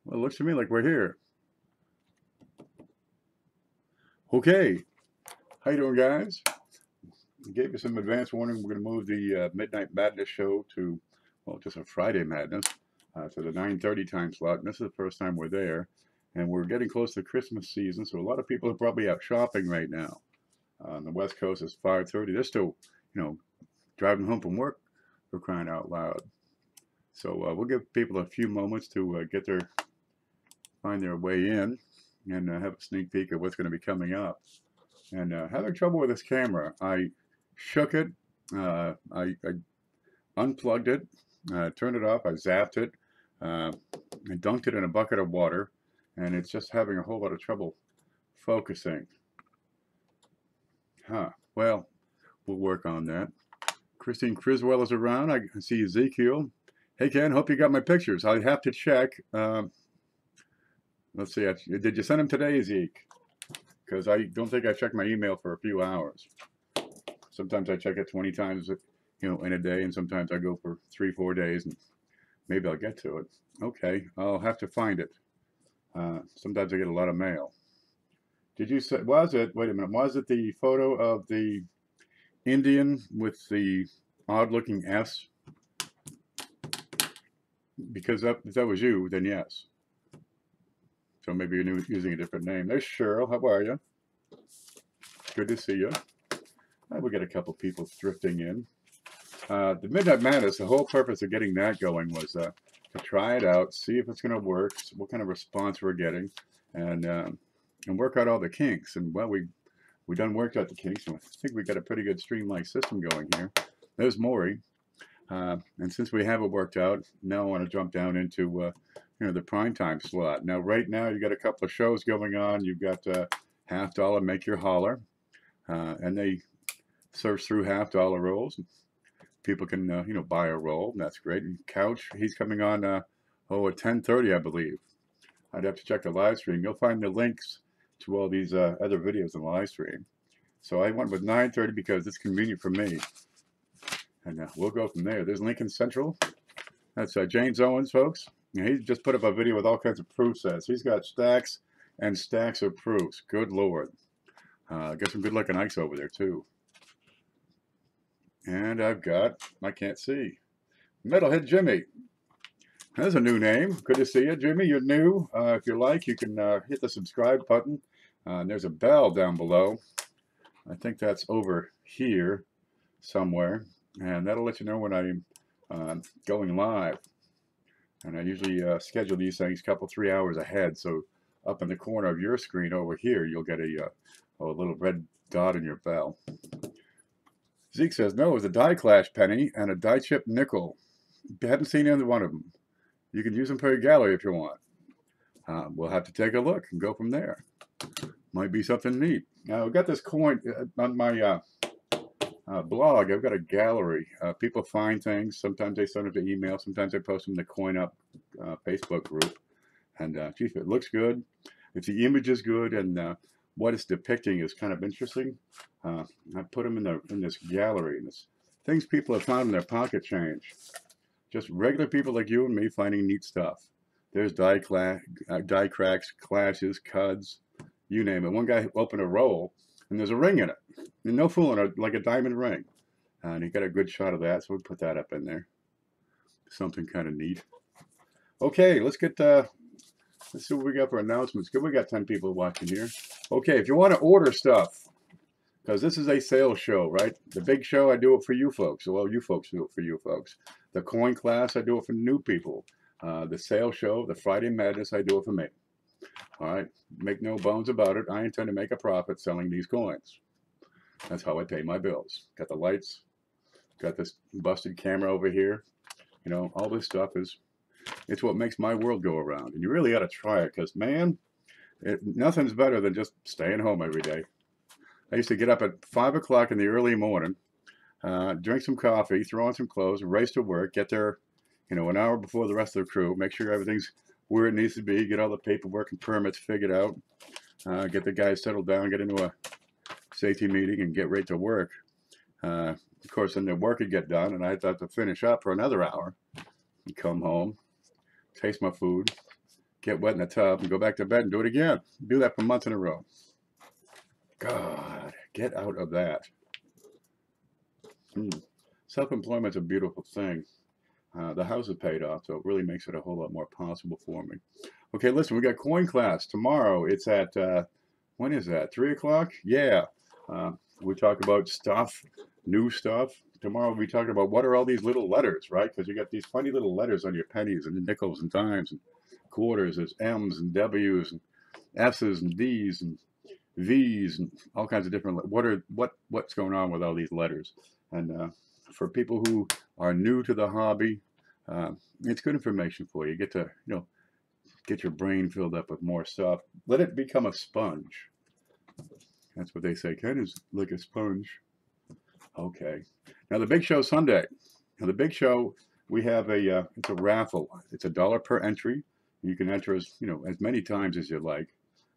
Well, it looks to me like we're here. Okay. How you doing, guys? I gave you some advance warning. We're going to move the Midnight Madness show to, well, just a Friday Madness, to the 9:30 time slot. And this is the first time we're there. And we're getting close to Christmas season, so a lot of people are probably out shopping right now. On the West Coast, it's 5:30. They're still, driving home from work, for crying out loud. So we'll give people a few moments to find their way in and have a sneak peek of what's going to be coming up. And having trouble with this camera. I shook it, I unplugged it, turned it off, I zapped it, I dunked it in a bucket of water, and it's just having a whole lot of trouble focusing. Well, we'll work on that. Christine Criswell is around. I see Ezekiel. Hey, Ken, hope you got my pictures. I have to check. Let's see. Did you send them today, Zeke? Because I don't think I checked my email for a few hours. Sometimes I check it 20 times, in a day, and sometimes I go for 3-4 days, and maybe I'll get to it. Okay, I'll have to find it. Sometimes I get a lot of mail. Did you say, was it the photo of the Indian with the odd-looking S? Because if that was you, then yes. So maybe you're using a different name. There's Cheryl. How are you? Good to see you. We got a couple people drifting in. The Midnight Madness, the whole purpose of getting that going was to try it out, see if it's going to work, what kind of response we're getting, and work out all the kinks. And well, we done worked out the kinks, and I think we got a pretty good streamlined system going here. There's Maury. And since we have it worked out, now I want to jump down into the primetime slot. Now, right now, you got a couple of shows going on. You've got $50 Make Your Holler, and they search through $50 rolls. People can buy a roll, and that's great. And Couch, he's coming on at 10:30, I believe. I'd have to check the live stream. You'll find the links to all these other videos in the live stream. So I went with 9:30 because it's convenient for me. And we'll go from there. There's Lincoln Central. That's James Owens, folks. And he just put up a video with all kinds of proof sets. He's got stacks and stacks of proofs. Good Lord. Got some good looking ice over there, too. And I can't see, Metalhead Jimmy. That's a new name. Good to see you, Jimmy. You're new. If you like, you can hit the subscribe button. And there's a bell down below. I think that's over here somewhere. And that'll let you know when I'm going live. And I usually schedule these things a couple, 3 hours ahead. So up in the corner of your screen over here, you'll get a little red dot in your bell. Zeke says, no, it was a die clash penny and a die chip nickel. You haven't seen either one of them. You can use them for your gallery if you want. We'll have to take a look and go from there. Might be something neat. Now, I've got this coin on my blog. I've got a gallery. People find things. Sometimes they send them to email. Sometimes they post them to Coin Up Facebook group. And, geez, if it looks good, if the image is good, and what it's depicting is kind of interesting, I put them in this gallery. And it's things people have found in their pocket change. Just regular people like you and me finding neat stuff. There's die cracks, clashes, cuds, you name it. One guy opened a roll, and there's a ring in it. And no fooling, like a diamond ring. And he got a good shot of that, so we put that up in there. Something kind of neat. Okay, let's see what we got for announcements. Good, we got 10 people watching here. Okay, if you want to order stuff, because this is a sales show, right? The big show, I do it for you folks. Well, you folks do it for you folks. The coin class, I do it for new people. The sales show, the Friday Madness, I do it for me. All right, make no bones about it. I intend to make a profit selling these coins. That's how I pay my bills. Got the lights, got this busted camera over here. All this stuff it's what makes my world go around. And you really ought to try it because, man, nothing's better than just staying home every day. I used to get up at 5 o'clock in the early morning, drink some coffee, throw on some clothes, race to work, get there, an hour before the rest of the crew, make sure everything's where it needs to be, get all the paperwork and permits figured out, get the guys settled down, get into a safety meeting, and get ready to work. Of course, then the work would get done, and I'd have to finish up for another hour and come home, taste my food, get wet in the tub, and go back to bed and do it again. Do that for months in a row. God, get out of that. Self-employment's a beautiful thing. The house is paid off, so it really makes it a whole lot more possible for me. Okay, listen, we got coin class tomorrow. It's at, when is that, 3 o'clock? Yeah. We talk about stuff, new stuff. Tomorrow we talk about what are all these little letters, right? Because you got these funny little letters on your pennies and nickels and dimes and quarters. There's M's and W's and S's and D's and V's and all kinds of different. What's going on with all these letters? And for people who are new to the hobby, it's good information for you. You get to get your brain filled up with more stuff. Let it become a sponge. That's what they say. Ken is like a sponge. Okay. Now the big show Sunday. Now the big show, we have it's a raffle. It's $1 per entry. You can enter as many times as you like.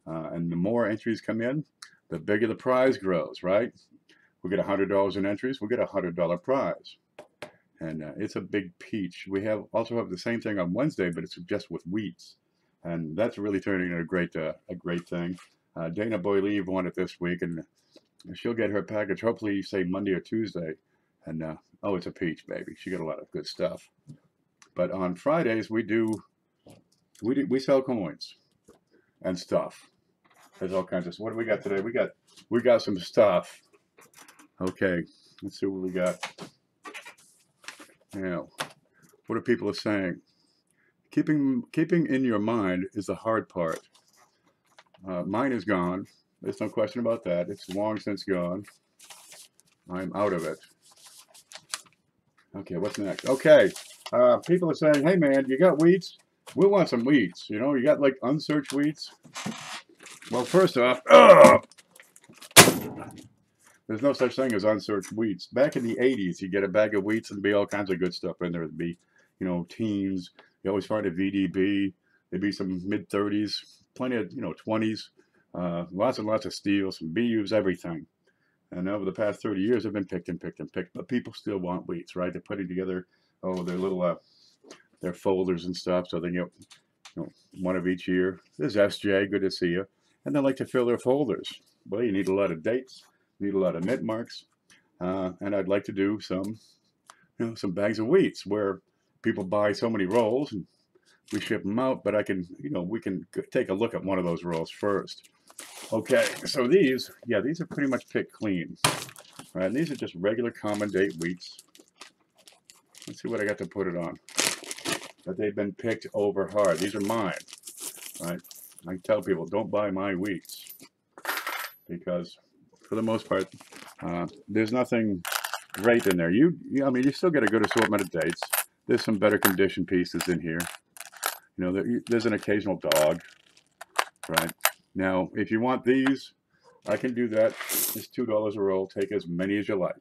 And the more entries come in, the bigger the prize grows, right? We get $100 in entries. We get a $100 prize. And it's a big peach. We also have the same thing on Wednesday, but it's just with wheats. And that's really turning into a great thing. Dana Boyle won it this week, and she'll get her package hopefully, say, Monday or Tuesday. And, oh, it's a peach, baby. She got a lot of good stuff. But on Fridays, we sell coins and stuff. There's all kinds of stuff. What do we got today? We got some stuff. Okay, let's see what we got. Now, what are people saying? Keeping in your mind is the hard part. Mine is gone. There's no question about that. It's long since gone. I'm out of it. Okay, what's next? Okay, people are saying, hey man, you got wheats? We want some wheats. You got like unsearched wheats? Well, first off, there's no such thing as unsearched wheats. Back in the 80s, you get a bag of wheats and there'd be all kinds of good stuff in there. There'd be, teens. You always find a VDB. There'd be some mid-30s, plenty of, 20s, lots and lots of steel, some BUs, everything. And over the past 30 years, they've been picked and picked and picked. But people still want wheats, right? They're putting together, their little, their folders and stuff. So they get, one of each year. There's SJ, good to see you. And they like to fill their folders. Well, you need a lot of dates. You need a lot of mint marks. And I'd like to do some bags of wheats where people buy so many rolls and we ship them out, but we can take a look at one of those rolls first. Okay, so these are pretty much picked clean, right? And these are just regular common date wheats. Let's see what I got to put it on. But they've been picked over hard. These are mine, right? I tell people, don't buy my wheats because for the most part, there's nothing great in there. You still get a good assortment of dates. There's some better condition pieces in here. There's an occasional dog, right? Now, if you want these, I can do that. It's $2 a roll. Take as many as you like.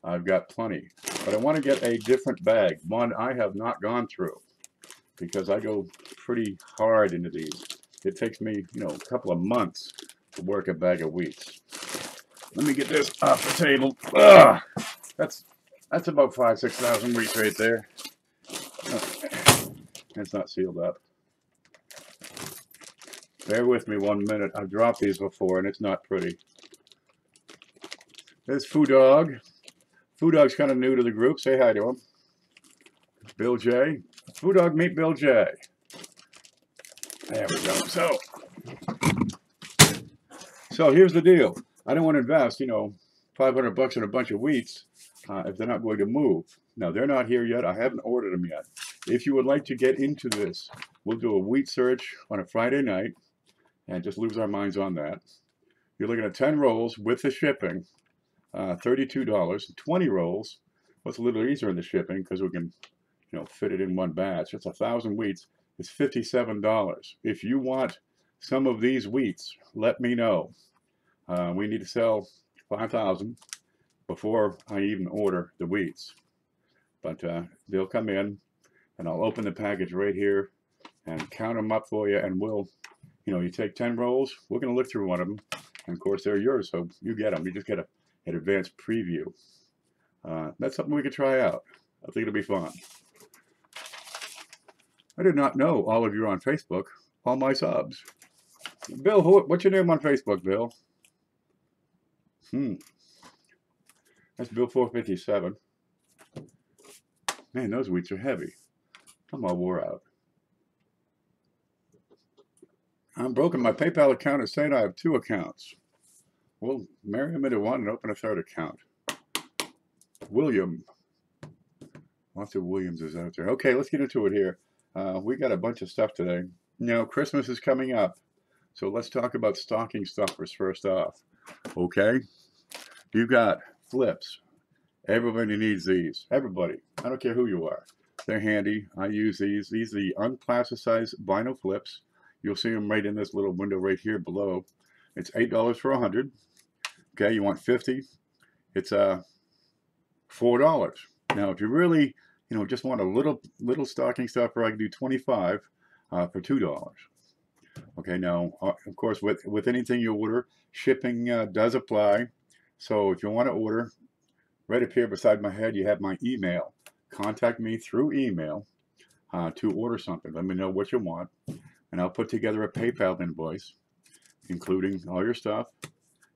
I've got plenty. But I want to get a different bag, one I have not gone through, because I go pretty hard into these. It takes me, a couple of months to work a bag of wheats. Let me get this off the table. Ugh! That's about 5,000-6,000 wheats right there. It's not sealed up. Bear with me 1 minute. I've dropped these before and it's not pretty. There's Foo Dog. Foo Dog's kind of new to the group. Say hi to him. Bill J. Foo Dog, meet Bill J. There we go. So here's the deal. I don't want to invest, $500 in a bunch of wheats if they're not going to move. Now, they're not here yet. I haven't ordered them yet. If you would like to get into this, we'll do a wheat search on a Friday night and just lose our minds on that. You're looking at 10 rolls with the shipping, $32. 20 rolls, what's a little easier in the shipping because we can, fit it in one batch. It's 1,000 wheats. It's $57. If you want some of these wheats, let me know. We need to sell 5,000 before I even order the wheats. But they'll come in, and I'll open the package right here and count them up for you. And we'll, you take 10 rolls. We're going to look through one of them. And of course, they're yours, so you get them. You just get an advanced preview. That's something we could try out. I think it'll be fun. I did not know all of you are on Facebook. All my subs. Bill, what's your name on Facebook, Bill? That's Bill 457. Man, those wheats are heavy. I'm all wore out. I'm broken. My PayPal account is saying I have 2 accounts. Well, marry them into one and open a 3rd account. William. Lots of Williamses out there. Okay, let's get into it here. We got a bunch of stuff today. Now, Christmas is coming up. So let's talk about stocking stuffers first off. Okay? You've got flips. Everybody needs these. Everybody. I don't care who you are. They're handy. I use these. These are the unplasticized vinyl flips. You'll see them right in this little window right here below. It's $8 for 100. Okay, you want 50. It's $4. Now, if you really, just want a little stocking stuffer, I can do 25 for $2. Okay, now, of course, with anything you order, shipping does apply. So if you want to order, right up here beside my head, you have my email. Contact me through email to order something. Let me know what you want, and I'll put together a PayPal invoice, including all your stuff.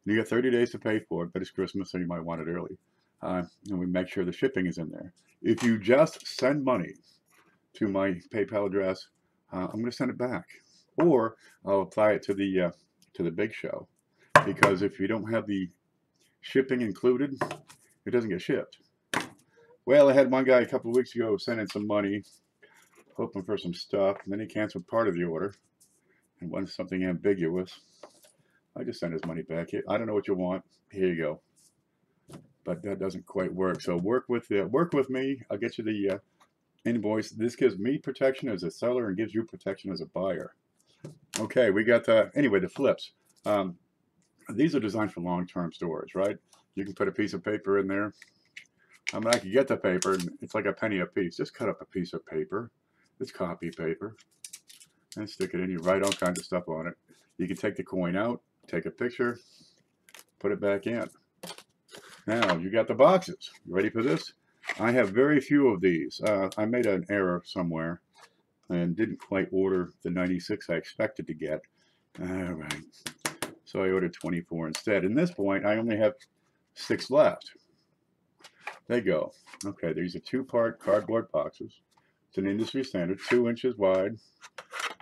You got 30 days to pay for it, but it's Christmas, so you might want it early. And we make sure the shipping is in there. If you just send money to my PayPal address, I'm going to send it back, or I'll apply it to the big show, because if you don't have the shipping included, it doesn't get shipped. Well, I had one guy a couple of weeks ago send in some money, hoping for some stuff, and then he canceled part of the order and wanted something ambiguous. I just sent his money back. I don't know what you want. Here you go. But that doesn't quite work. So work with me. I'll get you the invoice. This gives me protection as a seller and gives you protection as a buyer. Okay, we got anyway, the flips. These are designed for long-term storage, right? You can put a piece of paper in there. I mean, I could get the paper, and it's like a penny a piece. Just cut up a piece of paper. It's copy paper. And stick it in. You write all kinds of stuff on it. You can take the coin out, take a picture, put it back in. Now, you got the boxes. You ready for this? I have very few of these. I made an error somewhere and didn't quite order the 96 I expected to get. All right. So I ordered 24 instead. At this point, I only have 6 left. There you go. Okay, these are 2-part cardboard boxes. It's an industry standard, 2 inches wide,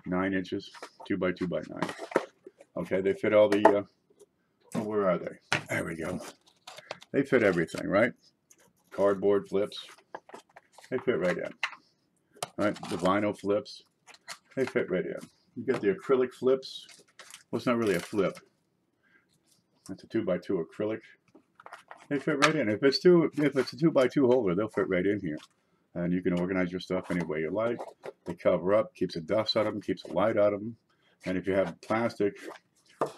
9 inches, 2 by 2 by 9. Okay, they fit all the, where are they? There we go. They fit everything, right? Cardboard flips, they fit right in. Right, the vinyl flips, they fit right in. You got the acrylic flips. Well, it's not really a flip. It's a 2 by 2 acrylic. They fit right in. If it's a 2 by 2 holder, they'll fit right in here. And you can organize your stuff any way you like. They cover up, keeps the dust out of them, keeps the light out of them. And if you have plastic,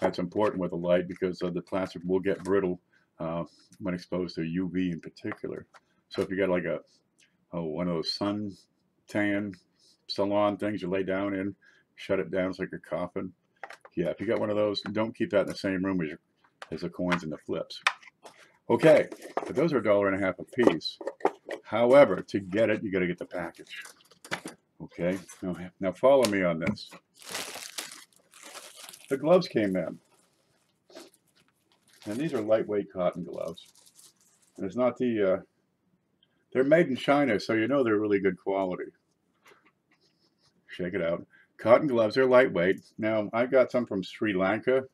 that's important with the light, because the plastic will get brittle when exposed to UV in particular. So if you got like one of those sun tan salon things you lay down in, shut it down, it's like a coffin. Yeah, if you got one of those, don't keep that in the same room as the coins and the flips. Okay, but those are $1.50 a piece. However, to get it, you got to get the package. Okay, now follow me on this. The gloves came in, and these are lightweight cotton gloves. And it's not they're made in China, so you know they're really good quality. Check it out. Cotton gloves are lightweight. Now, I got some from Sri Lanka,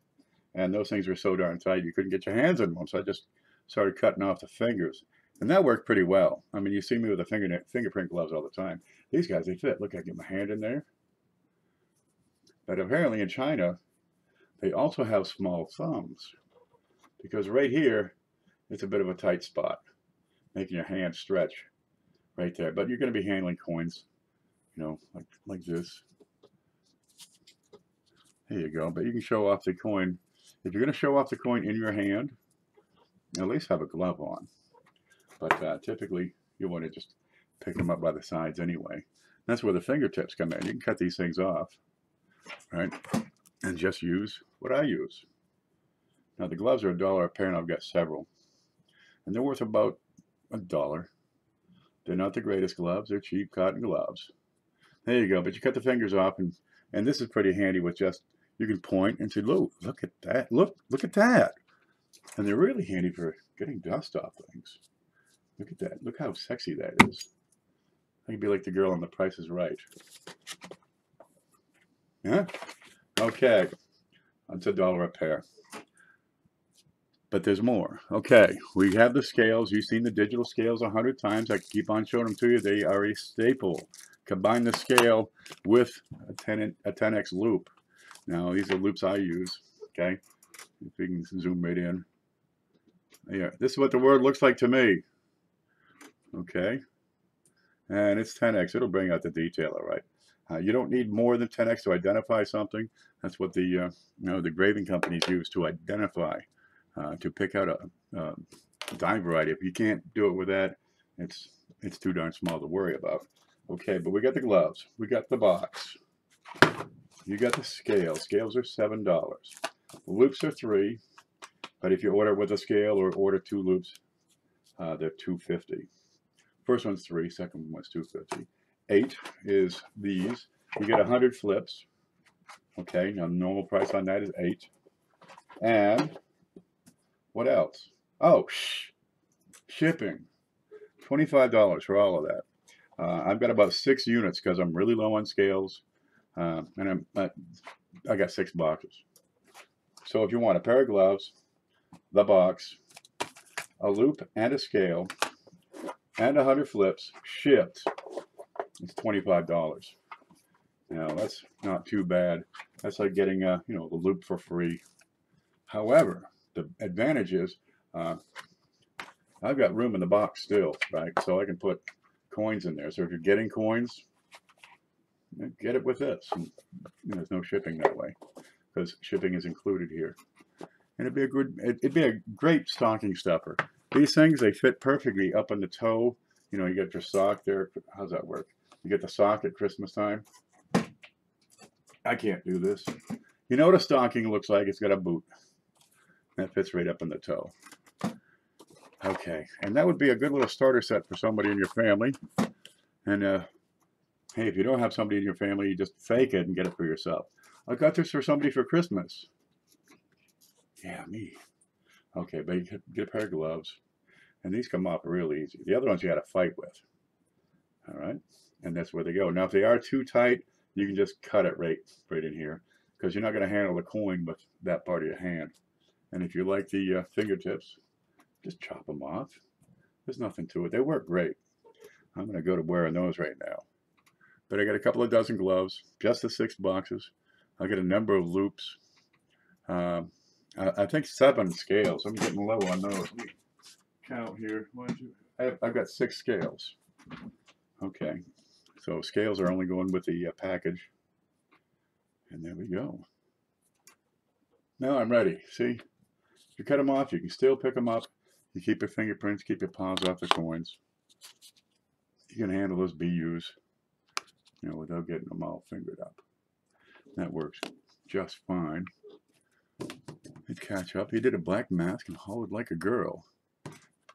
and those things were so darn tight you couldn't get your hands in them, so I just started cutting off the fingers. And that worked pretty well. I mean, you see me with the fingerprint gloves all the time. These guys, they fit. Look, I get my hand in there. But apparently in China, they also have small thumbs, because right here, it's a bit of a tight spot, making your hand stretch right there. But you're going to be handling coins, like this. There you go. But you can show off the coin. If you're going to show off the coin in your hand, at least have a glove on. But typically, you want to just pick them up by the sides anyway. That's where the fingertips come in. You can cut these things off, right? And just use what I use. Now, the gloves are $1 a pair, and I've got several. And they're worth about $1. They're not the greatest gloves. They're cheap cotton gloves. There you go. But you cut the fingers off, and this is pretty handy with just, you can point and say, look at that. Look at that. And they're really handy for getting dust off things. Look at that. Look how sexy that is. I can be like the girl on The Price is Right. Yeah? Okay. That's $1 a pair. But there's more. Okay, we have the scales. You've seen the digital scales 100 times. I keep on showing them to you. They are a staple. Combine the scale with a 10x loop. Now, these are loops I use. Okay, if we can zoom right in. Yeah, this is what the word looks like to me. Okay, and it's 10x. It'll bring out the detail, all right. You don't need more than 10x to identify something. That's what the the graving companies use to identify. To pick out a dime variety. If you can't do it with that, it's too darn small to worry about. Okay, but we got the gloves. We got the box. You got the scale. Scales are $7. The loops are $3, but if you order with a scale or order 2 loops, they're $2.50. First one's $3, second one's $2.50. 8 is these. You get 100 flips. Okay, now normal price on that is $8. And what else? Oh, shipping. $25 for all of that. I've got about 6 units because I'm really low on scales, and I got 6 boxes. So if you want a pair of gloves, the box, a loop and a scale, and 100 flips shipped, it's $25. Now that's not too bad. That's like getting the loop for free. However, the advantage is I've got room in the box still, right? So I can put coins in there. So if you're getting coins, get it with this. And, there's no shipping that way because shipping is included here. And it'd be a great stocking stuffer. These things, they fit perfectly up on the toe. You get your sock there. How's that work? You get the sock at Christmas time. I can't do this. You know what a stocking looks like? It's got a boot. That fits right up in the toe. Okay, and that would be a good little starter set for somebody in your family. And hey, if you don't have somebody in your family, you just fake it and get it for yourself. I got this for somebody for Christmas. Yeah, me. Okay, but you get a pair of gloves, and these come off real easy. The other ones you got to fight with. All right, and that's where they go. Now, if they are too tight, you can just cut it right in here because you're not going to handle the coin with that part of your hand. And if you like the fingertips, just chop them off. There's nothing to it. They work great. I'm going to go to wearing those right now. But I got a couple of dozen gloves, just the 6 boxes. I got a number of loops. I think 7 scales. I'm getting low on those. Let me count here. I've got 6 scales. Okay. So scales are only going with the package. And there we go. Now I'm ready. See? You cut them off, you can still pick them up. You keep your fingerprints, keep your paws off the coins. You can handle those BUs, without getting them all fingered up. That works just fine. He'd catch up. He did a black mask and hollered like a girl.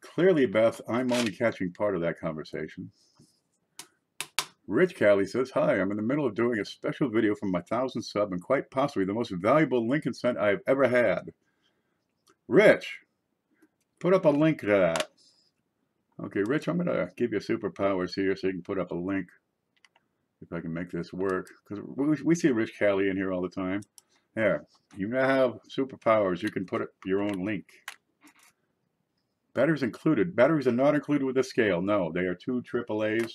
Clearly, Beth, I'm only catching part of that conversation. Rich Callie says, hi, I'm in the middle of doing a special video for my 1,000th sub and quite possibly the most valuable Lincoln cent I've ever had. Rich, put up a link to that. Okay, Rich, I'm going to give you superpowers here so you can put up a link. If I can make this work. Because we see Rich Callie in here all the time. There, you now have superpowers. You can put up your own link. Batteries included. Batteries are not included with the scale. No, they are 2 AAAs.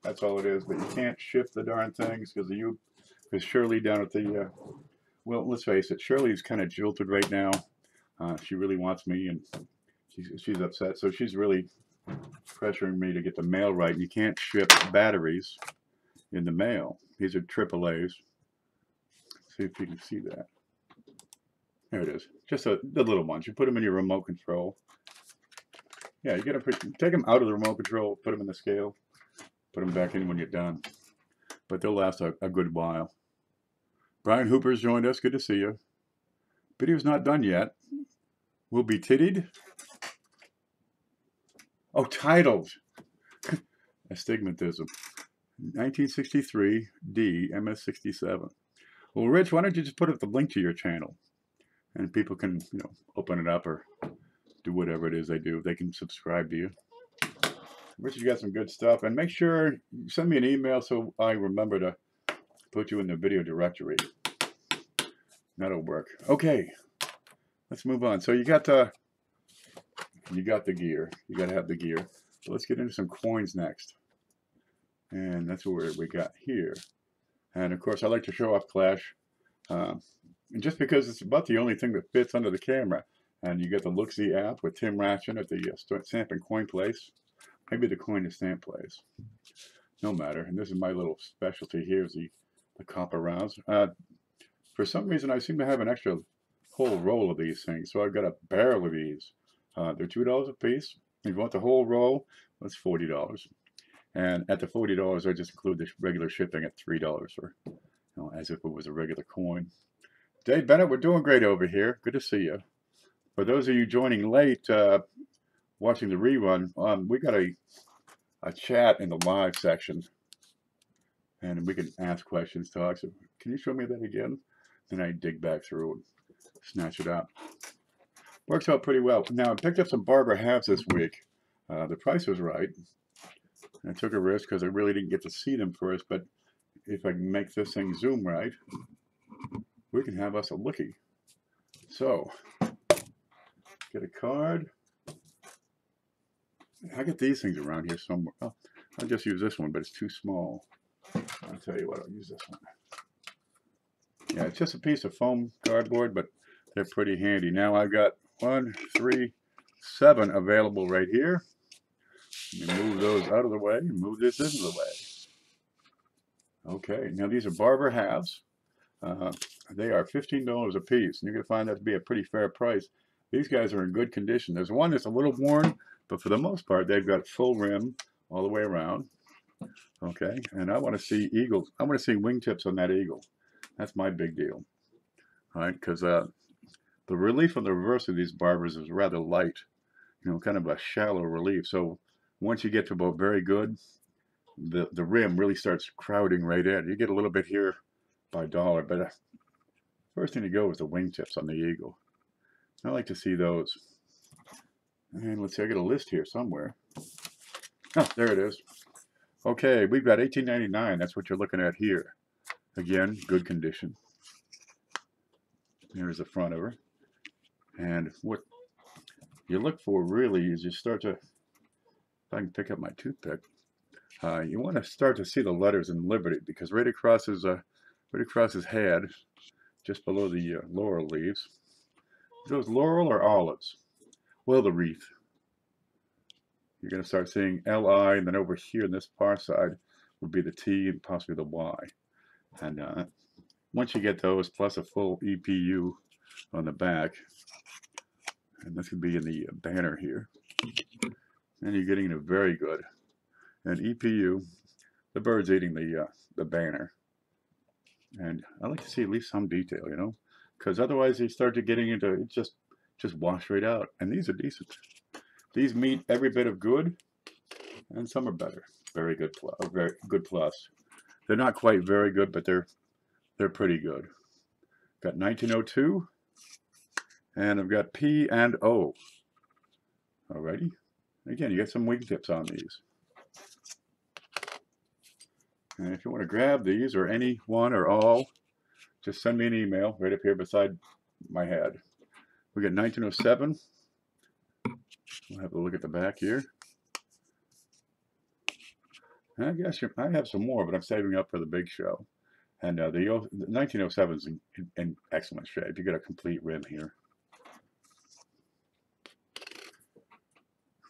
That's all it is. But you can't shift the darn things because Shirley down at the, well, let's face it, Shirley's kind of jilted right now. She really wants me, and she's upset. So she's really pressuring me to get the mail right. You can't ship batteries in the mail. These are AAAs. See if you can see that. There it is. Just the little ones. You put them in your remote control. Yeah, you got to take them out of the remote control, put them in the scale, put them back in when you're done. But they'll last a good while. Brian Hooper's joined us. Good to see you. Video's not done yet. Will be tittied. Oh, titled. Astigmatism. 1963 D MS67. Well, Rich, why don't you just put up the link to your channel, and people can, open it up or do whatever it is they do. They can subscribe to you. Rich, you got some good stuff, and make sure you send me an email so I remember to put you in the video directory. That'll work. Okay, let's move on. So you got the gear. You got to have the gear. So let's get into some coins next, and that's what we got here. And of course, I like to show off Clash, and just because it's about the only thing that fits under the camera. And you get the Look-See app with Tim Ratchin at the stamp and coin place. Maybe the coin and stamp place. No matter. And this is my little specialty here, is the copper rounds. For some reason, I seem to have an extra whole roll of these things. So I've got a barrel of these. They're $2 a piece. If you want the whole roll, that's $40. And at the $40, I just include the regular shipping at $3, or as if it was a regular coin. Dave Bennett, we're doing great over here. Good to see you. For those of you joining late, watching the rerun, we got a chat in the live section, and we can ask questions, talk. So can you show me that again? Then I dig back through and snatch it up. Works out pretty well. Now, I picked up some Barber halves this week. The price was right. I took a risk because I really didn't get to see them first, but if I can make this thing zoom right, we can have us a lookie. So, get a card. I get these things around here somewhere. Oh, I'll just use this one, but it's too small. I'll tell you what, I'll use this one. Yeah, it's just a piece of foam cardboard, but they're pretty handy. Now I've got 1, 3, 7 available right here. Let me move those out of the way and move this into the way. Okay, now these are Barber halves. They are $15 a piece, and you're going to find that to be a pretty fair price. These guys are in good condition. There's one that's a little worn, but for the most part, they've got full rim all the way around. Okay, and I want to see eagles. I want to see wingtips on that eagle. That's my big deal. All right, because the relief on the reverse of these Barbers is rather light. Kind of a shallow relief. So once you get to about very good, the rim really starts crowding right in. You get a little bit here by dollar, but first thing to go is the wingtips on the eagle. I like to see those. And let's see, I got a list here somewhere. Oh, there it is. Okay, we've got $18.99. That's what you're looking at here. Again, good condition. Here's the front of her. And what you look for really is you start to, if I can pick up my toothpick, you want to start to see the letters in Liberty, because right across his head, just below the laurel leaves, those laurel or olives? Well, the wreath. You're going to start seeing LI, and then over here on this far side would be the T and possibly the Y. And once you get those, plus a full EPU on the back, and this could be in the banner here, and you're getting a very good. And EPU, the bird's eating the banner. And I like to see at least some detail, because otherwise you start to getting into it just wash right out. And these are decent. These meet every bit of good, and some are better. Very good plus. Very good plus. They're not quite very good, but they're pretty good. Got 1902, and I've got P and O. Alrighty. Again, you got some wingtips on these. And if you want to grab these or any one or all, just send me an email right up here beside my head. We got 1907. We'll have a look at the back here. And I guess I have some more, but I'm saving up for the big show. And the 1907 is in excellent shape. You got a complete rim here.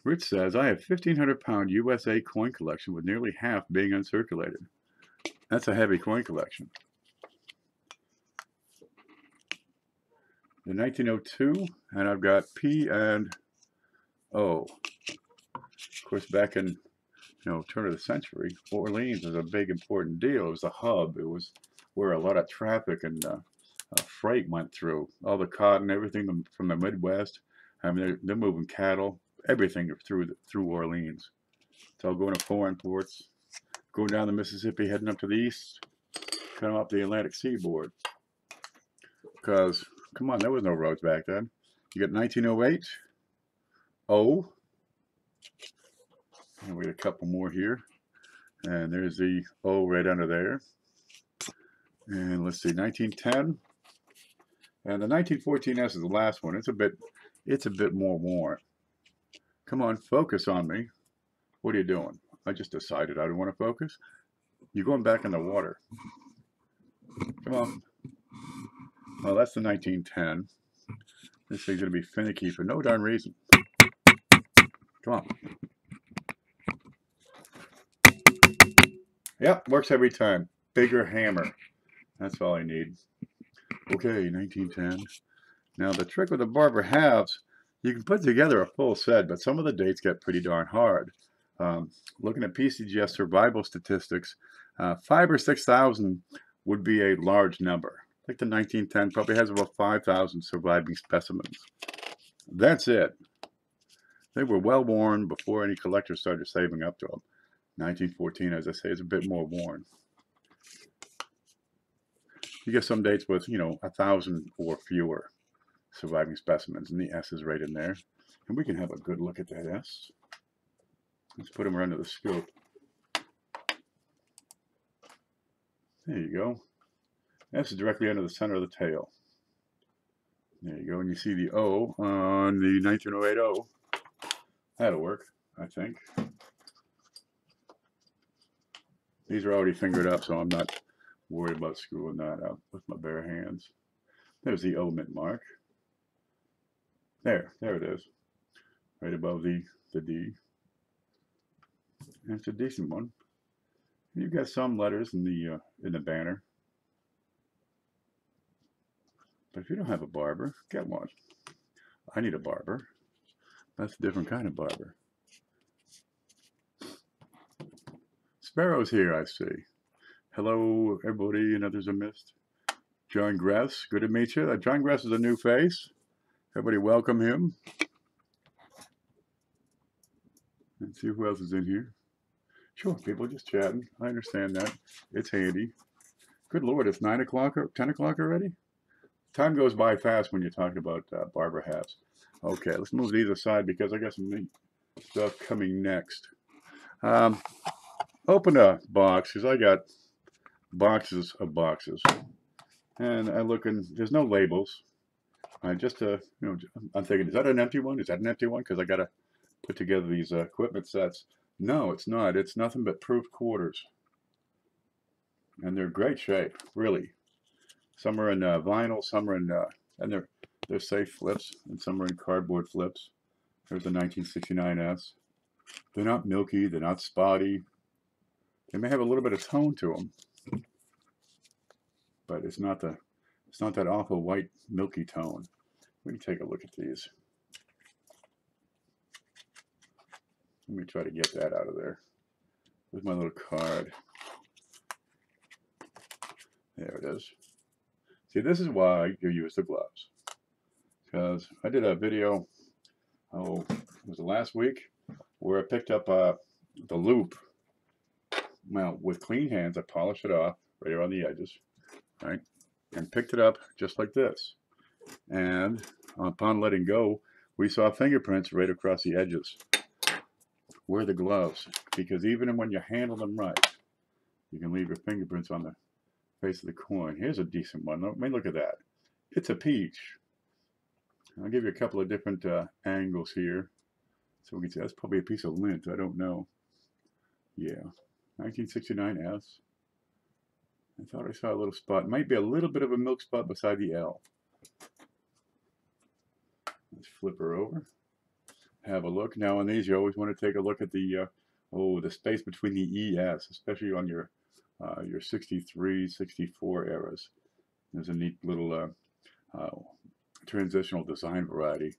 Rich says, I have 1,500-pound USA coin collection with nearly half being uncirculated. That's a heavy coin collection. The 1902, and I've got P and O. Of course, back in turn of the century, Orleans was a big important deal. It was a hub. It was where a lot of traffic and freight went through. All the cotton, everything from the Midwest. I mean, they're moving cattle, everything through Orleans. It's all going to foreign ports. going down the Mississippi, heading up to the east, coming up the Atlantic seaboard. Because, come on, there was no roads back then. You got 1908, O, and we got a couple more here. And there's the O right under there. And let's see, 1910. And the 1914S is the last one. It's a bit more worn. Come on, focus on me. What are you doing? I just decided I didn't want to focus. You're going back in the water. Come on. Well, that's the 1910. This thing's going to be finicky for no darn reason. Come on. Yep, works every time. Bigger hammer. That's all I need. Okay, 1910. Now, the trick with the barber halves, you can put together a full set, but some of the dates get pretty darn hard. Looking at PCGS survival statistics, 5,000 or 6,000 would be a large number. I think the 1910 probably has about 5,000 surviving specimens. That's it. They were well worn before any collectors started saving up to them. 1914, as I say, is a bit more worn. You get some dates with, 1,000 or fewer surviving specimens, and the S is right in there. And we can have a good look at that S. Let's put them right under the scope. There you go. S is directly under the center of the tail. There you go, and you see the O on the 1908 O. That'll work, I think. These are already fingered up, so I'm not worried about screwing that up with my bare hands. There's the O mint mark. There it is. Right above the D. And it's a decent one. You've got some letters in the banner. But if you don't have a barber, get one. I need a barber. That's a different kind of barber. Sparrow's here, I see. Hello, everybody, and others are missed. John Gress, good to meet you. John Gress is a new face. Everybody welcome him. Let's see who else is in here. Sure, people just chatting. I understand that. It's handy. Good Lord, it's 9 o'clock or 10 o'clock already? Time goes by fast when you're talking about barber hats. Okay, let's move these aside because I got some neat stuff coming next. Open a box because I got boxes of boxes. And I look and there's no labels. I'm thinking, is that an empty one? Is that an empty one? Because I got to put together these equipment sets. No, it's not. It's nothing but proof quarters. And they're great shape, really. Some are in vinyl, some are in, and they're safe flips, and some are in cardboard flips. There's the 1969S. They're not milky, they're not spotty. They may have a little bit of tone to them, but it's not that awful white milky tone. Let me take a look at these. Let me try to get that out of there. With my little card. There it is. See, this is why you use the gloves. Because I did a video, was it last week, where I picked up the loop. Well, with clean hands, I polished it off right around the edges, right? And picked it up just like this. And upon letting go, we saw fingerprints right across the edges. Wear the gloves, because even when you handle them right, you can leave your fingerprints on the face of the coin. Here's a decent one. I mean, look at that. It's a peach. I'll give you a couple of different angles here. So we can see that's probably a piece of lint. I don't know. Yeah. 1969S. I thought I saw a little spot. Might be a little bit of a milk spot beside the L. Let's flip her over. Have a look. Now on these, you always want to take a look at the space between the ES, especially on your 63, 64 eras. There's a neat little transitional design variety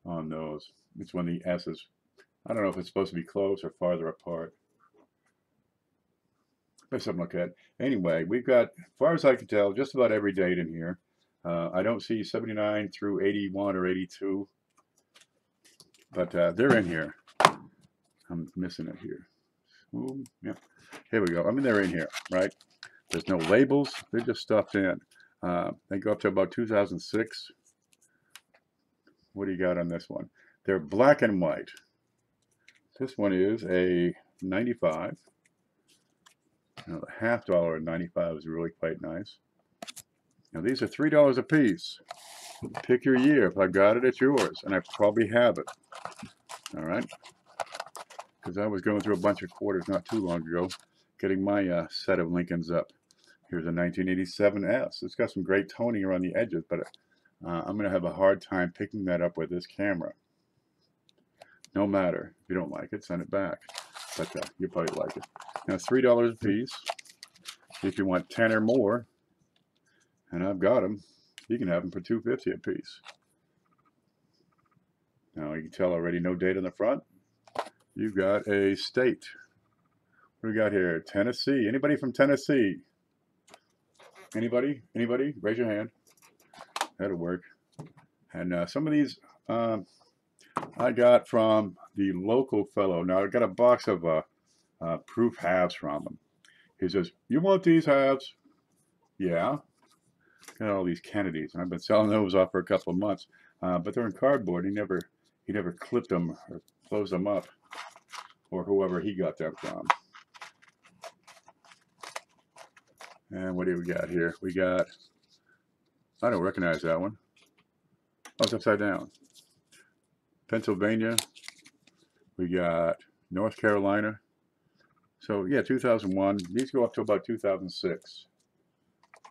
on those. It's when the S is, I don't know if it's supposed to be close or farther apart. There's something like that. Anyway, we've got, as far as I can tell, just about every date in here. I don't see 79 through 81 or 82. But they're in here. I'm missing it here. Ooh, yeah. Here we go. I mean, they're in here, right? There's no labels. They're just stuffed in. They go up to about 2006. What do you got on this one? They're black and white. This one is a 95. Now, the $half at 95 is really quite nice. Now, these are $3 a piece. Pick your year. If I've got it, it's yours. And I probably have it. All right? Because I was going through a bunch of quarters not too long ago, getting my set of Lincolns up. Here's a 1987 S. It's got some great toning around the edges, but I'm going to have a hard time picking that up with this camera. No matter. If you don't like it, send it back. But you'll probably like it. Now, it's $3 a piece. If you want 10 or more, and I've got them, you can have them for $2.50 a piece. Now, you can tell already no date on the front. You've got a state. What do we got here? Tennessee. Anybody from Tennessee? Anybody? Anybody? Raise your hand. That'll work. And some of these I got from the local fellow. Now, I got a box of proof halves from him. He says, "You want these halves?" Yeah. Got all these Kennedys, and I've been selling those off for a couple of months. But they're in cardboard. He never clipped them or closed them up, or whoever he got them from. And what do we got here? We got, I don't recognize that one. Oh, it's upside down. Pennsylvania. We got North Carolina. So yeah, 2001. These go up to about 2006.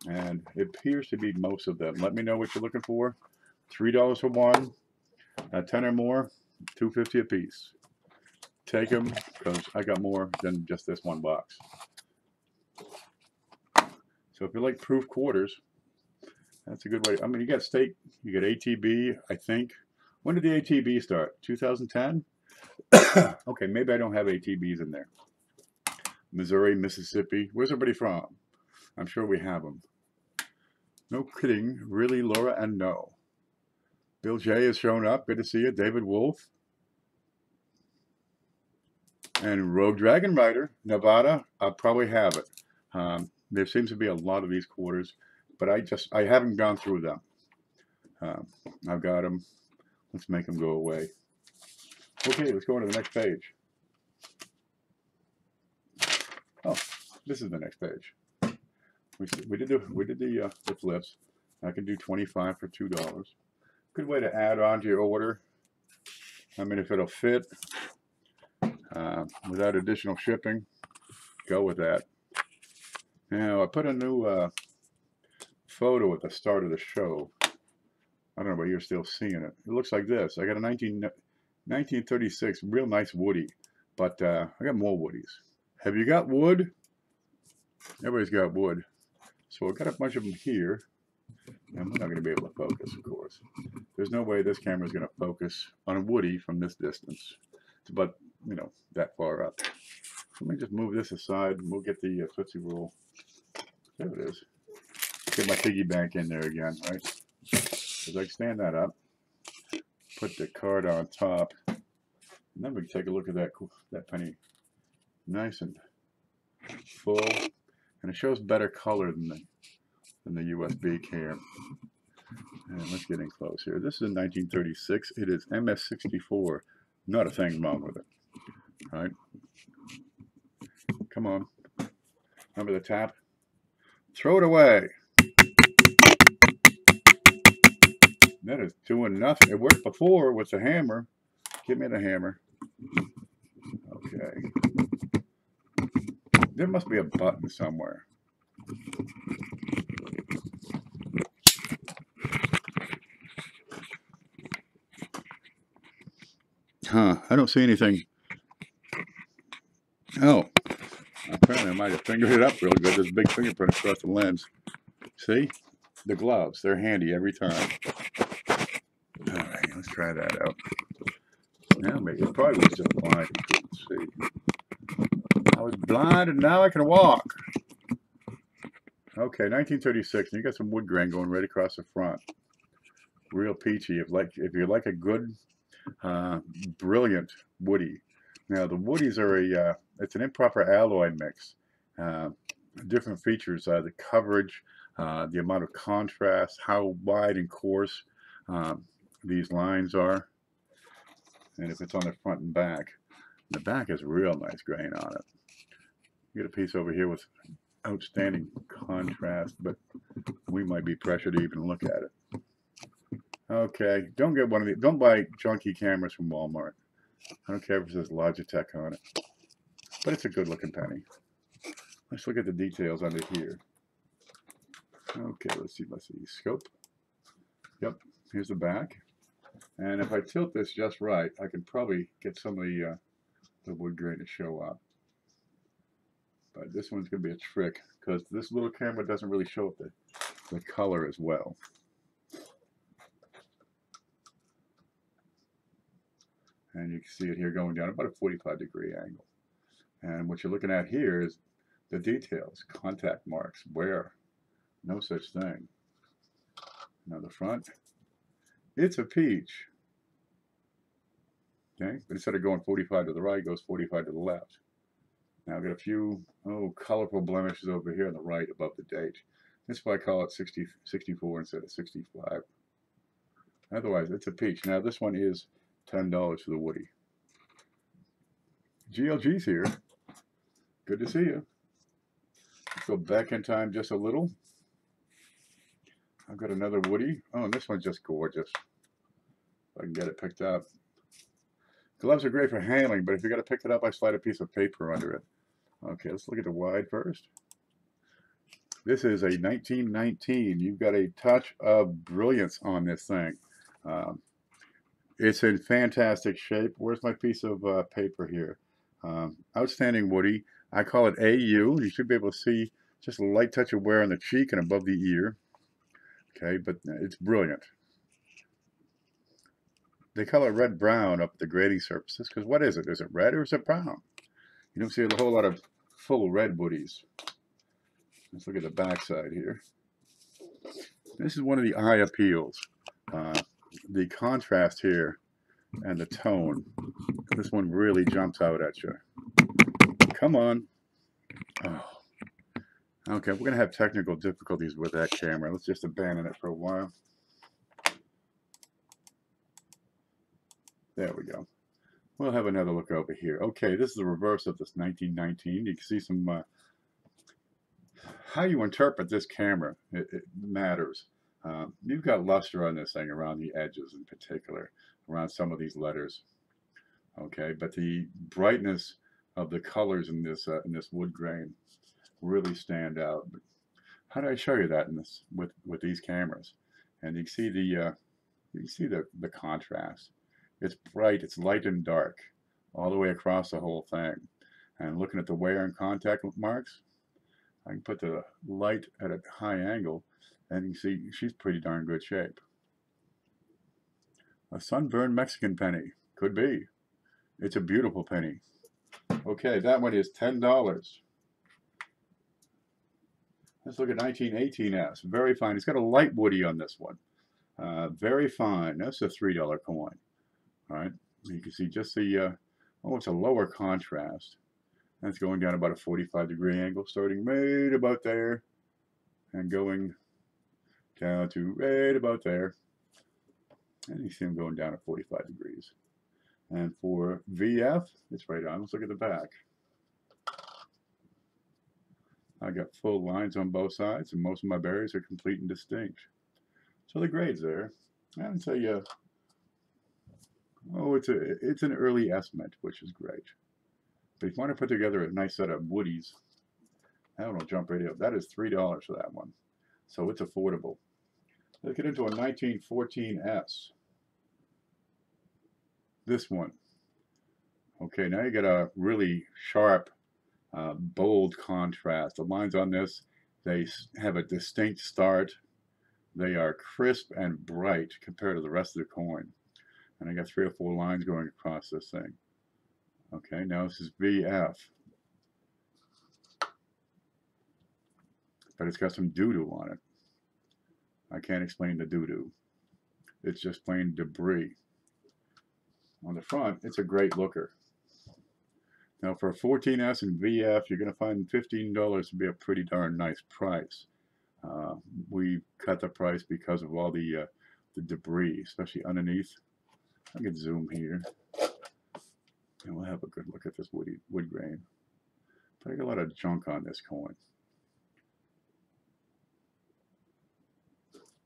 And it appears to be most of them. Let me know what you're looking for. $3 for one. 10 or more, $2.50 a piece. Take them, because I got more than just this one box. So if you like proof quarters, that's a good way. I mean, you got state, you got ATB, I think. When did the ATB start? 2010? Okay, maybe I don't have ATBs in there. Missouri, Mississippi. Where's everybody from? I'm sure we have them. No kidding. Really, Laura? And no. Bill J has shown up. Good to see you. David Wolf. And Rogue Dragon Rider, Nevada. I'll probably have it. There seems to be a lot of these quarters, but I haven't gone through them. I've got them. Let's make them go away. Okay, let's go on to the next page. Oh, this is the next page. We did the flips. I can do 25 for $2. Good way to add on to your order. I mean, if it'll fit without additional shipping, go with that. Now, I put a new photo at the start of the show. I don't know whether you're still seeing it. It looks like this. I got a 1936 real nice Woody, but I got more Woodies. Have you got wood? Everybody's got wood. So I've got a bunch of them here. I'm not going to be able to focus, of course. There's no way this camera is going to focus on a Woody from this distance. It's about, you know, that far up. Let me just move this aside and we'll get the Tootsie Roll. There it is. Get my piggy bank in there again, right? Because I can stand that up. Put the card on top. And then we can take a look at that penny. Nice and full. And it shows better color than the USB cam. And let's get in close here. This is a 1936. It is MS64. Not a thing wrong with it. All right. Come on. Remember the tap? Throw it away. That is doing nothing. It worked before with the hammer. Give me the hammer. Okay. There must be a button somewhere. Huh, I don't see anything. Oh, apparently I might have fingered it up real good. There's a big fingerprint across the lens. See? The gloves, they're handy every time. All right, let's try that out. Now, maybe it probably was just blind. Let's see. I was blind and now I can walk. Okay, 1936. And you got some wood grain going right across the front. Real peachy. If you like a good, brilliant Woody, Now the woodies are it's an improper alloy mix. Different features, the coverage, the amount of contrast, how wide and coarse these lines are, and if it's on the front and back. The back has real nice grain on it. You get a piece over here with outstanding contrast, but we might be pressured to even look at it. Okay, don't get one of these. Don't buy junky cameras from Walmart. I don't care if it says Logitech on it, but it's a good looking penny. Let's look at the details under here. Okay, let's see. Scope. Yep, here's the back. And if I tilt this just right, I can probably get some of the wood grain to show up. But this one's going to be a trick because this little camera doesn't really show up the color as well. And you can see it here going down about a 45-degree angle. And what you're looking at here is the details, contact marks, wear, no such thing. Now the front, it's a peach. Okay, but instead of going 45 to the right, it goes 45 to the left. Now I've got a few colorful blemishes over here on the right above the date. That's why I call it 64 instead of 65. Otherwise, it's a peach. Now this one is $10 for the woody. GLG's here. Good to see you. Let's go back in time just a little. I've got another woody. Oh, and this one's just gorgeous. If I can get it picked up. Gloves are great for handling, but if you got to pick it up, I slide a piece of paper under it. Okay, let's look at the wide first. This is a 1919. You've got a touch of brilliance on this thing. It's in fantastic shape. Where's my piece of paper here? Outstanding woody. I call it AU. You should be able to see just a light touch of wear on the cheek and above the ear. Okay, but it's brilliant. They call it red-brown up at the grading surfaces because what is it? Is it red or is it brown? You don't see a whole lot of full red woodies. Let's look at the back side here. This is one of the eye appeals. The contrast here and the tone. This one really jumps out at you. Come on. Oh. Okay, we're going to have technical difficulties with that camera. Let's just abandon it for a while. There we go. We'll have another look over here. Okay, this is the reverse of this 1919. You can see some, how you interpret this camera, it matters. You've got luster on this thing around the edges in particular, around some of these letters. Okay, but the brightness of the colors in this wood grain really stand out. But how do I show you that in this with these cameras? And you can see the contrast. It's bright, it's light and dark, all the way across the whole thing. And looking at the wear and contact marks, I can put the light at a high angle, and you can see she's pretty darn good shape. A sunburned Mexican penny, could be. It's a beautiful penny. Okay, that one is $10. Let's look at 1918S, very fine. It's got a light woody on this one. Very fine, that's a $3 coin. All right, you can see just the, it's a lower contrast. That's going down about a 45-degree angle, starting right about there and going down to right about there. And you see them going down at 45 degrees. And for VF, it's right on. Let's look at the back. I got full lines on both sides, and most of my berries are complete and distinct. So the grade's there. I would say, it's an early estimate, which is great. But if you want to put together a nice set of woodies, I don't know, jump right up. That is $3 for that one. So it's affordable. Let's get into a 1914S. This one. Okay, now you get a really sharp, bold contrast. The lines on this, they have a distinct start. They are crisp and bright compared to the rest of the coin. And I got 3 or 4 lines going across this thing. Okay, now this is VF. But it's got some doo-doo on it. I can't explain the doo-doo. It's just plain debris. On the front, it's a great looker. Now for a 14S and VF, you're going to find $15 to be a pretty darn nice price. We cut the price because of all the debris, especially underneath. I can zoom here, and we'll have a good look at this wood grain. But I got a lot of junk on this coin.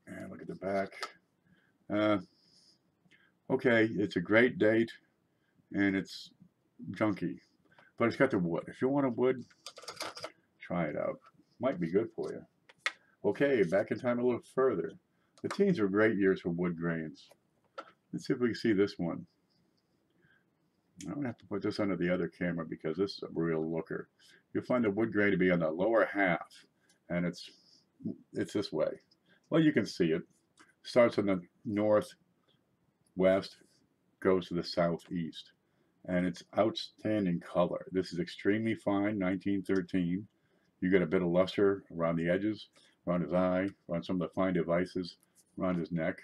And look at the back. Okay, it's a great date, and it's junky, but it's got the wood. If you want a wood, try it out. Might be good for you. Okay, back in time a little further. The teens were great years for wood grains. Let's see if we can see this one. I'm going to have to put this under the other camera because this is a real looker. You'll find the wood grain to be on the lower half, and it's this way. Well, you can see it. Starts in the northwest, goes to the southeast, and it's outstanding color. This is extremely fine, 1913. You get a bit of luster around the edges, around his eye, around some of the fine devices, around his neck.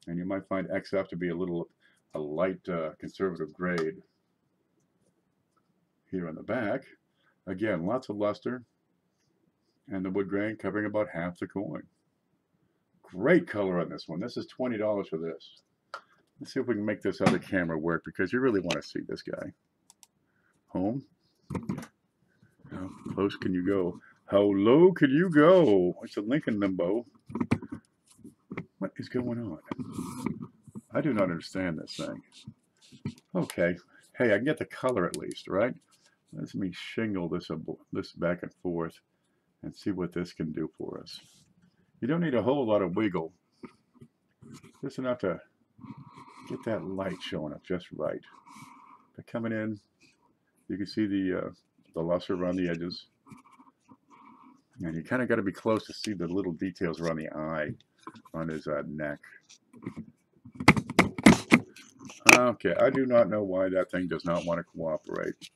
And you might find XF to be a light conservative grade. Here on the back, again, lots of luster, and the wood grain covering about half the coin. Great color on this one. This is $20 for this. Let's see if we can make this other camera work, because you really want to see this guy. Home. How close can you go? How low can you go? It's a Lincoln limbo. What is going on? I do not understand this thing. Okay. Hey, I can get the color at least, right? Let me shingle this back and forth and see what this can do for us. You don't need a whole lot of wiggle. Just enough to get that light showing up just right. But coming in, you can see the luster around the edges. And you kind of got to be close to see the little details around the eye, on his neck. Okay, I do not know why that thing does not want to cooperate.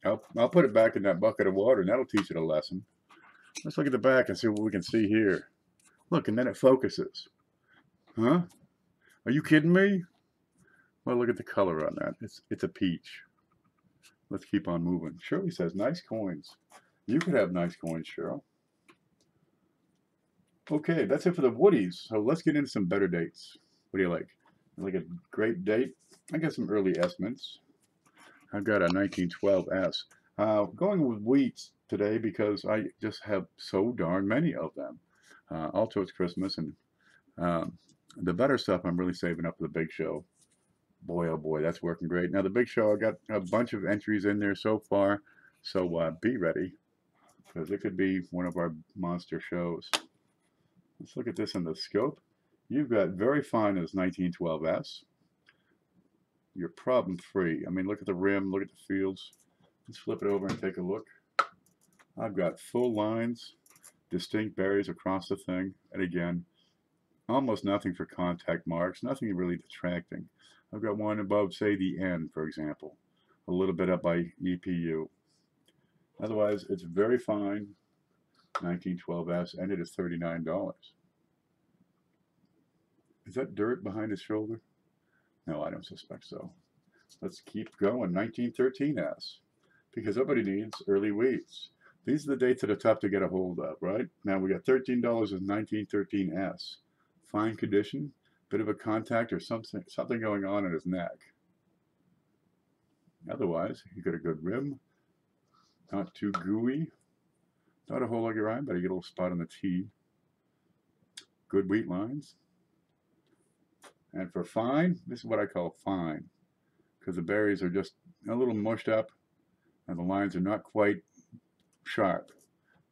I'll put it back in that bucket of water, and that'll teach it a lesson. Let's look at the back and see what we can see here. Look, and then it focuses. Huh? Are you kidding me? Well, look at the color on that. It's a peach. Let's keep on moving. Shirley says, nice coins. You could have nice coins, Cheryl. Okay, that's it for the woodies. So let's get into some better dates. What do you like? You like a great date? I got some early S mints. I've got a 1912 S. Going with wheats today because I just have so darn many of them. Also, it's Christmas, and the better stuff I'm really saving up for the big show. Boy, oh boy, that's working great. Now, the big show, I got a bunch of entries in there so far, so be ready, because it could be one of our monster shows. Let's look at this in the scope. You've got very fine as 1912S. You're problem-free. I mean, look at the rim, look at the fields. Let's flip it over and take a look. I've got full lines, distinct berries across the thing, and again, almost nothing for contact marks, nothing really detracting. I've got one above, say, the N, for example, a little bit up by EPU. Otherwise, it's very fine, 1912S, and it is $39. Is that dirt behind his shoulder? No, I don't suspect so. Let's keep going, 1913S, because everybody needs early wheats. These are the dates that are tough to get a hold of, right? Now we got $13 as 1913S. Fine condition, bit of a contact or something going on in his neck. Otherwise, you got a good rim, not too gooey, not a whole lot of your eye, but you get a little spot on the T. Good wheat lines. And for fine, this is what I call fine, because the berries are just a little mushed up and the lines are not quite sharp.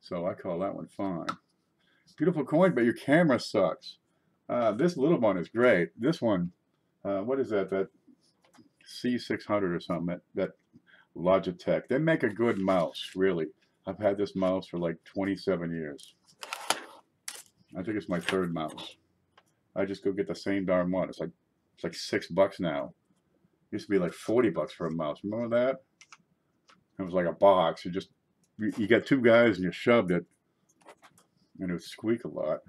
So I call that one fine. Beautiful coin, but your camera sucks. This little one is great. This one, what is that? That C600 or something, that Logitech. They make a good mouse, really. I've had this mouse for like 27 years. I think it's my third mouse. I just go get the same darn one. It's like $6 now. It used to be like $40 for a mouse. Remember that? It was like a box. You got two guys and you shoved it, and it would squeak a lot.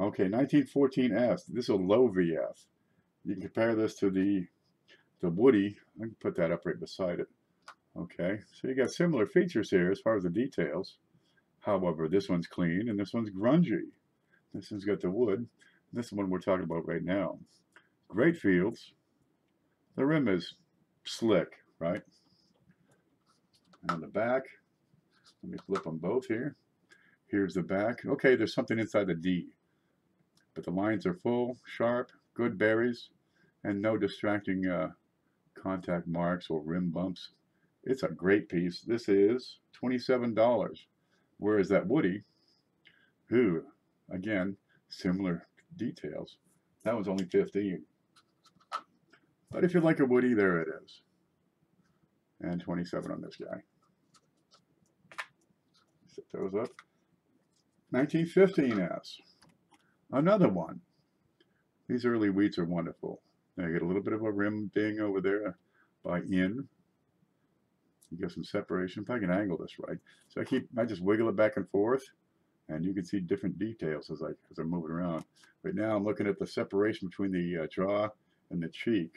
Okay, 1914S. This is a low VF. You can compare this to the the Woody, I can put that up right beside it. Okay, so you got similar features here as far as the details. However, this one's clean and this one's grungy. This one's got the wood. This is the one we're talking about right now. Great fields. The rim is slick, right? And on the back, let me flip them both here. Here's the back. Okay, there's something inside the D, but the lines are full, sharp, good berries, and no distracting contact marks or rim bumps. It's a great piece. This is $27. Whereas that Woody, who, again, similar details, that was only $15. But if you like a Woody, there it is. And $27 on this guy. Set those up. 1915S. Another one. These early wheats are wonderful. Now you get a little bit of a rim ding over there by in. You get some separation. If I can angle this right. So I just wiggle it back and forth, and you can see different details as I'm moving around. Right now I'm looking at the separation between the jaw and the cheek.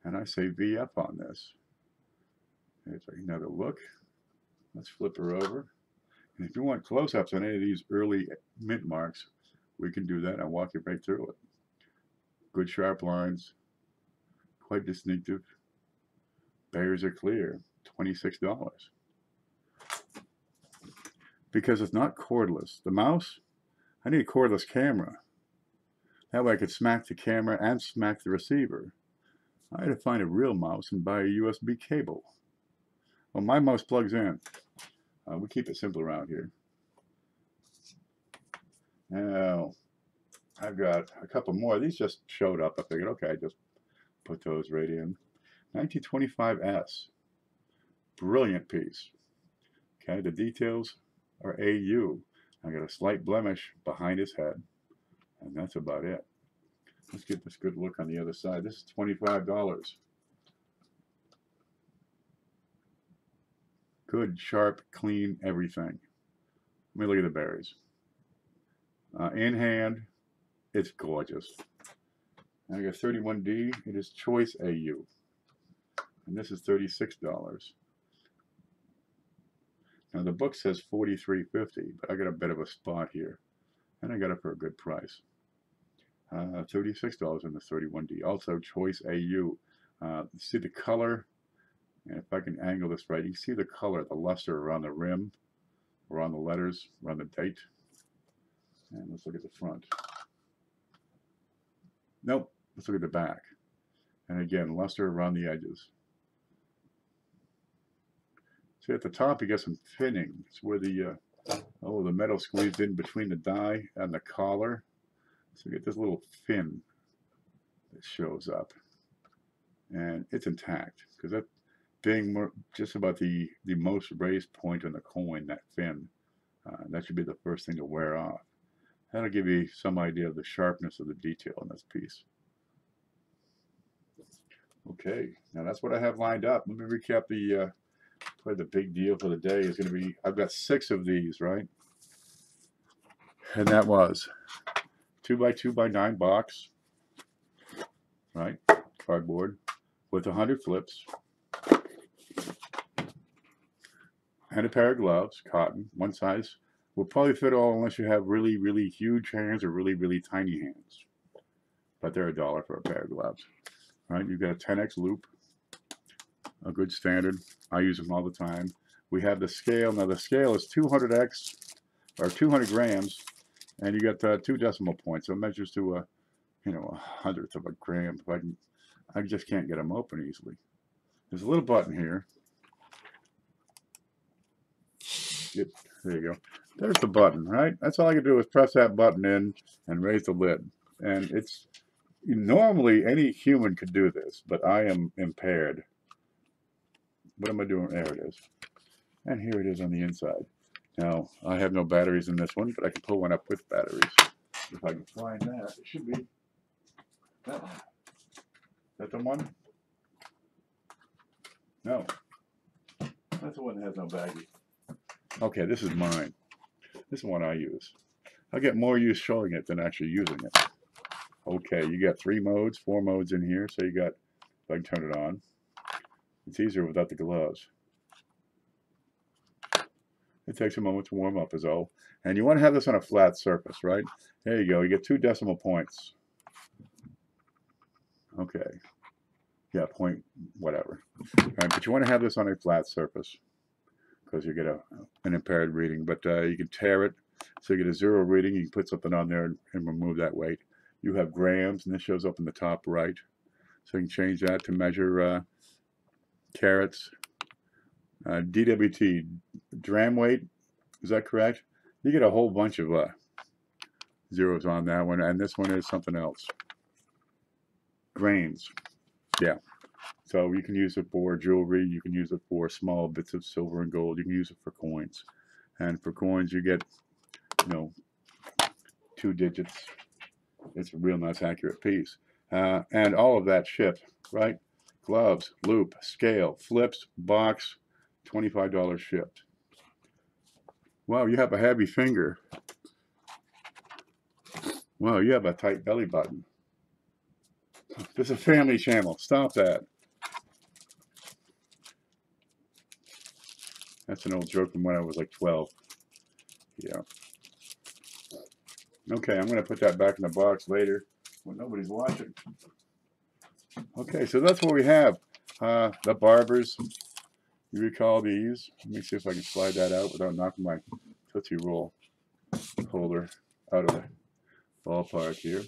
And I say VF on this. Here's another look. Let's flip her over. And if you want close-ups on any of these early mint marks, we can do that. I'll walk you right through it. Good sharp lines. Quite distinctive. Barriers are clear. $26. Because it's not cordless. The mouse, I need a cordless camera. That way I could smack the camera and smack the receiver. I had to find a real mouse and buy a USB cable. Well, my mouse plugs in. We keep it simple around here. Now, I've got a couple more. These just showed up. I figured, okay, I just put those right in. 1925S. Brilliant piece. Okay, the details are AU. I got a slight blemish behind his head, and that's about it. Let's get this good look on the other side. This is $25. Good, sharp, clean, everything. Let me look at the berries. In hand, it's gorgeous. And I got 31D. It is Choice AU. And this is $36. Now the book says $43.50, but I got a bit of a spot here. And I got it for a good price. $36 in the 31D. Also Choice AU. See the color, and if I can angle this right, you see the color, the luster around the rim, around the letters, around the date. And let's look at the front. Nope, let's look at the back. And again, luster around the edges. See at the top you got some thinning. It's where the the metal squeezed in between the die and the collar. So you get this little fin that shows up, and it's intact because that being just about the most raised point on the coin, that fin, that should be the first thing to wear off. That'll give you some idea of the sharpness of the detail in this piece. Okay, now that's what I have lined up. Let me recap the probably the big deal for the day is going to be, I've got 6 of these, right? And that was 2x2x9 box, right? Cardboard with 100 flips and a pair of gloves, cotton, one size. Will probably fit all unless you have really, really huge hands or really, really tiny hands. But they're $1 for a pair of gloves, right? You've got a 10x loop, a good standard. I use them all the time. We have the scale. Now the scale is 200x or 200 grams, and you got 2 decimal points. So it measures to a 100th of a gram. I just can't get them open easily. There's a little button here. Yep, there you go. There's the button, right? That's all I can do is press that button in and raise the lid. And it's normally any human could do this, but I am impaired. What am I doing? There it is. And here it is on the inside. Now, I have no batteries in this one, but I can pull one up with batteries. If I can find that, it should be that one. Is that the one? No. That's the one that has no baggie. Okay, this is mine. This is one I use. I get more use showing it than actually using it. Okay, you got 3 modes, 4 modes in here. So you got If I can turn it on. It's easier without the gloves. It takes a moment to warm up is all. And you want to have this on a flat surface, right? There you go. You get 2 decimal points. Okay. Yeah, point whatever. All right, but you want to have this on a flat surface because you get an impaired reading. But you can tear it. So you get a 0 reading. You can put something on there and remove that weight. You have grams, and this shows up in the top right. So you can change that to measure carats. DWT, dram weight, is that correct? You get a whole bunch of zeros on that one, and this one is something else. Grains, yeah. So you can use it for jewelry, you can use it for small bits of silver and gold, you can use it for coins. And for coins you get, 2 digits. It's a real nice accurate piece. And all of that shipped, right? Gloves, loop, scale, flips, box, $25 shipped. Wow, you have a heavy finger. Wow, you have a tight belly button. This is a family channel. Stop that. That's an old joke from when I was like 12. Yeah. Okay, I'm going to put that back in the box later when nobody's watching. Okay, so that's what we have. The barbers. You recall these? Let me see if I can slide that out without knocking my Tootsie Roll holder out of the ballpark here.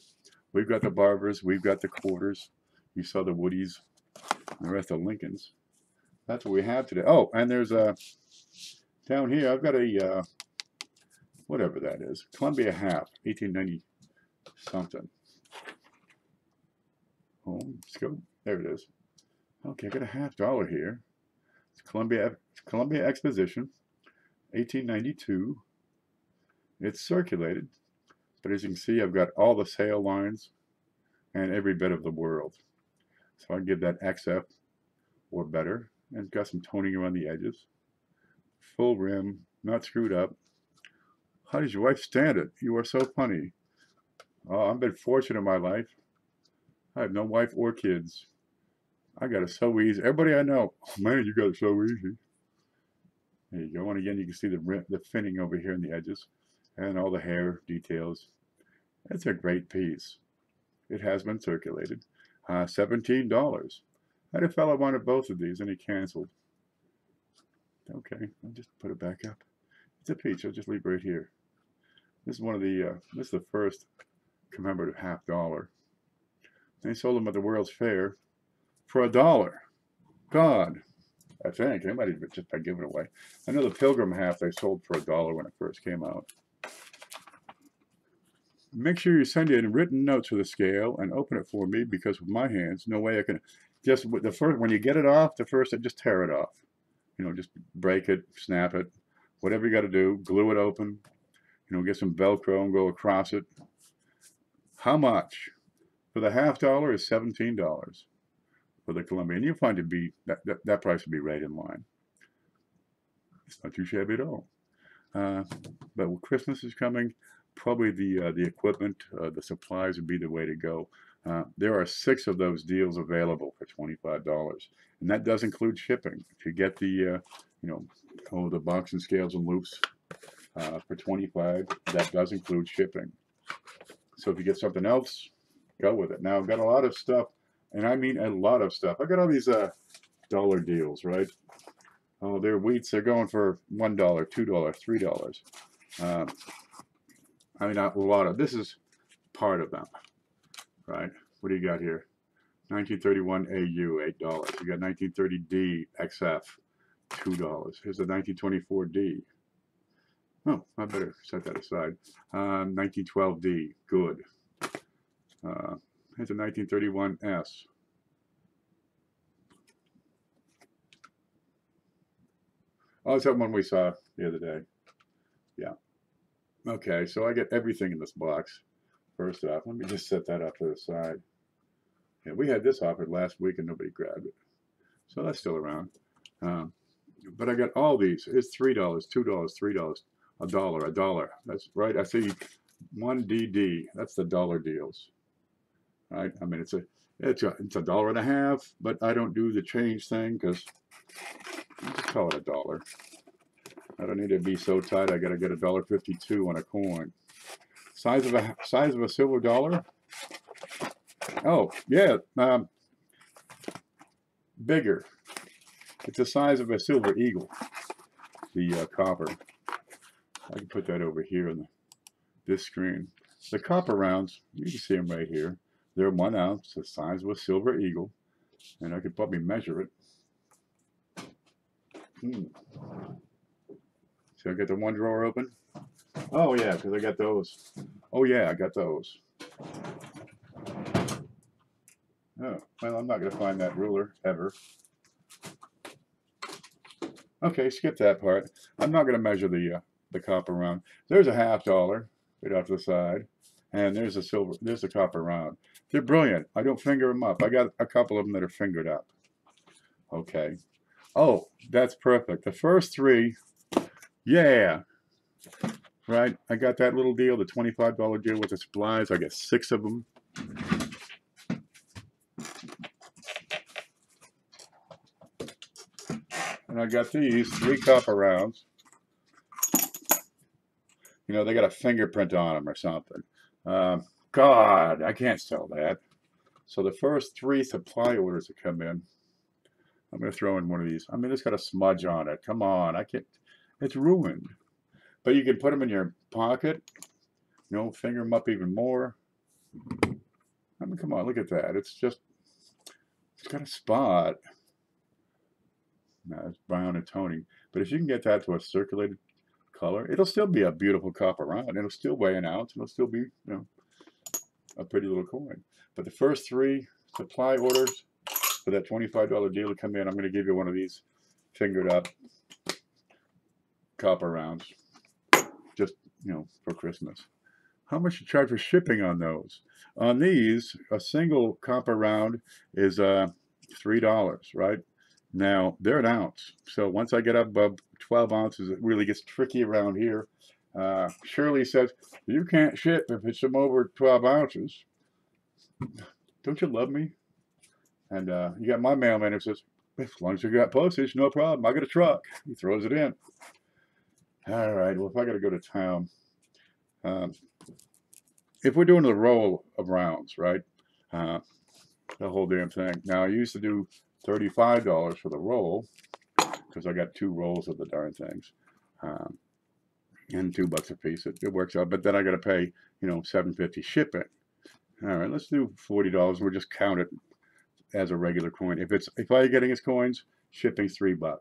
We've got the barbers. We've got the quarters. You saw the Woodies and the rest of Lincolns. That's what we have today. Oh, and there's down here, I've got a, whatever that is, Columbia half, 1890 something. Oh, let's go. There it is. Okay, I got a $50 here. Columbia Exposition, 1892. It's circulated, but as you can see, I've got all the sail lines and every bit of the world. So I give that XF or better, and it's got some toning around the edges. Full rim, not screwed up. How does your wife stand it? You are so funny. Oh, I've been fortunate in my life. I have no wife or kids. I got it so easy. Everybody I know, oh man, you got it so easy. There you go. And again, you can see the finning over here in the edges and all the hair details. It's a great piece. It has been circulated. $17. I had a fellow wanted both of these and he canceled. Okay, I'll just put it back up. It's a peach. I'll just leave it right here. This is one of the, this is the first commemorative $50. They sold them at the World's Fair for $1. God, I think they might have just been giving it away. I know the Pilgrim half they sold for $1 when it first came out. Make sure you send in written notes for the scale and open it for me because with my hands, no way I can. Just with the first, when you get it off, the first, I just tear it off. Just break it, snap it, whatever you got to do. Glue it open. Get some Velcro and go across it. How much? For the $50 is $17 for the Columbia, and you'll find it be that price would be right in line. It's not too shabby at all. But when Christmas is coming, probably the equipment, the supplies would be the way to go. There are 6 of those deals available for $25, and that does include shipping. If you get the the box and scales and loops for $25, that does include shipping. So if you get something else, go with it. Now I've got a lot of stuff, and I mean a lot of stuff. I got all these dollar deals, right? Oh, their wheats are going for $1, $2, $3. I mean, a lot of this is part of them, right? What do you got here? 1931 AU, $8. You got 1930 D XF, $2. Here's the 1924 D. Oh, I better set that aside. 1912 D, good. Here's a 1931 S. Oh, it's that one we saw the other day. Yeah. Okay, so I get everything in this box. First off, let me just set that up to the side. Yeah, we had this offered last week and nobody grabbed it. So that's still around. But I got all these. It's $3, $2, $3, $1. That's right. I see 1DD. That's the dollar deals. Right? I mean, It's $1.50, but I don't do the change thing because I just call it $1. I don't need to be so tight. I got to get $1.52 on a coin. Size of a silver dollar. Oh yeah, bigger. It's the size of a silver eagle. The copper. I can put that over here on this screen. The copper rounds, you can see them right here. They're 1 ounce, the size of a silver eagle, and I could probably measure it. So I got the one drawer open. Oh yeah, because I got those. Oh yeah, I got those. Oh, well, I'm not going to find that ruler ever. Okay, skip that part. I'm not going to measure the copper round. There's a $1/2 right off to the side, and there's a silver. There's a copper round. They're brilliant. I don't finger them up. I got a couple of them that are fingered up. Okay. Oh, that's perfect. The first 3, yeah. Right. I got that little deal, the $25 deal with the supplies. I got 6 of them. And I got these 3 copper rounds. You know, they got a fingerprint on them or something. God, I can't sell that. So the first 3 supply orders that come in, I'm going to throw in one of these. I mean, it's got a smudge on it. Come on, I can't. It's ruined. But you can put them in your pocket. You know, finger them up even more. I mean, come on, look at that. It's got a spot. No, it's brown and toning. But if you can get that to a circulated color, it'll still be a beautiful copper round. It'll still weigh an ounce. It'll still be, you know, a pretty little coin. But the first 3 supply orders for that $25 deal to come in, I'm going to give you one of these fingered up copper rounds, just, you know, for Christmas. How much you charge for shipping on those? On these, a single copper round is $3, right? Now, they're an ounce. So once I get up above 12 ounces, it really gets tricky around here. Shirley says, you can't ship if it's over 12 ounces. Don't you love me? And you got my mailman who says, as long as you got postage, no problem. I got a truck. He throws it in. All right, well, if I got to go to town, if we're doing the roll of rounds, right, the whole damn thing. Now, I used to do $35 for the roll because I got 2 rolls of the darn things, and $2 a piece. It works out, but then I got to pay, you know, $7.50 shipping. All right, let's do $40. We'll just count it as a regular coin. If I'm getting its coins, shipping's $3.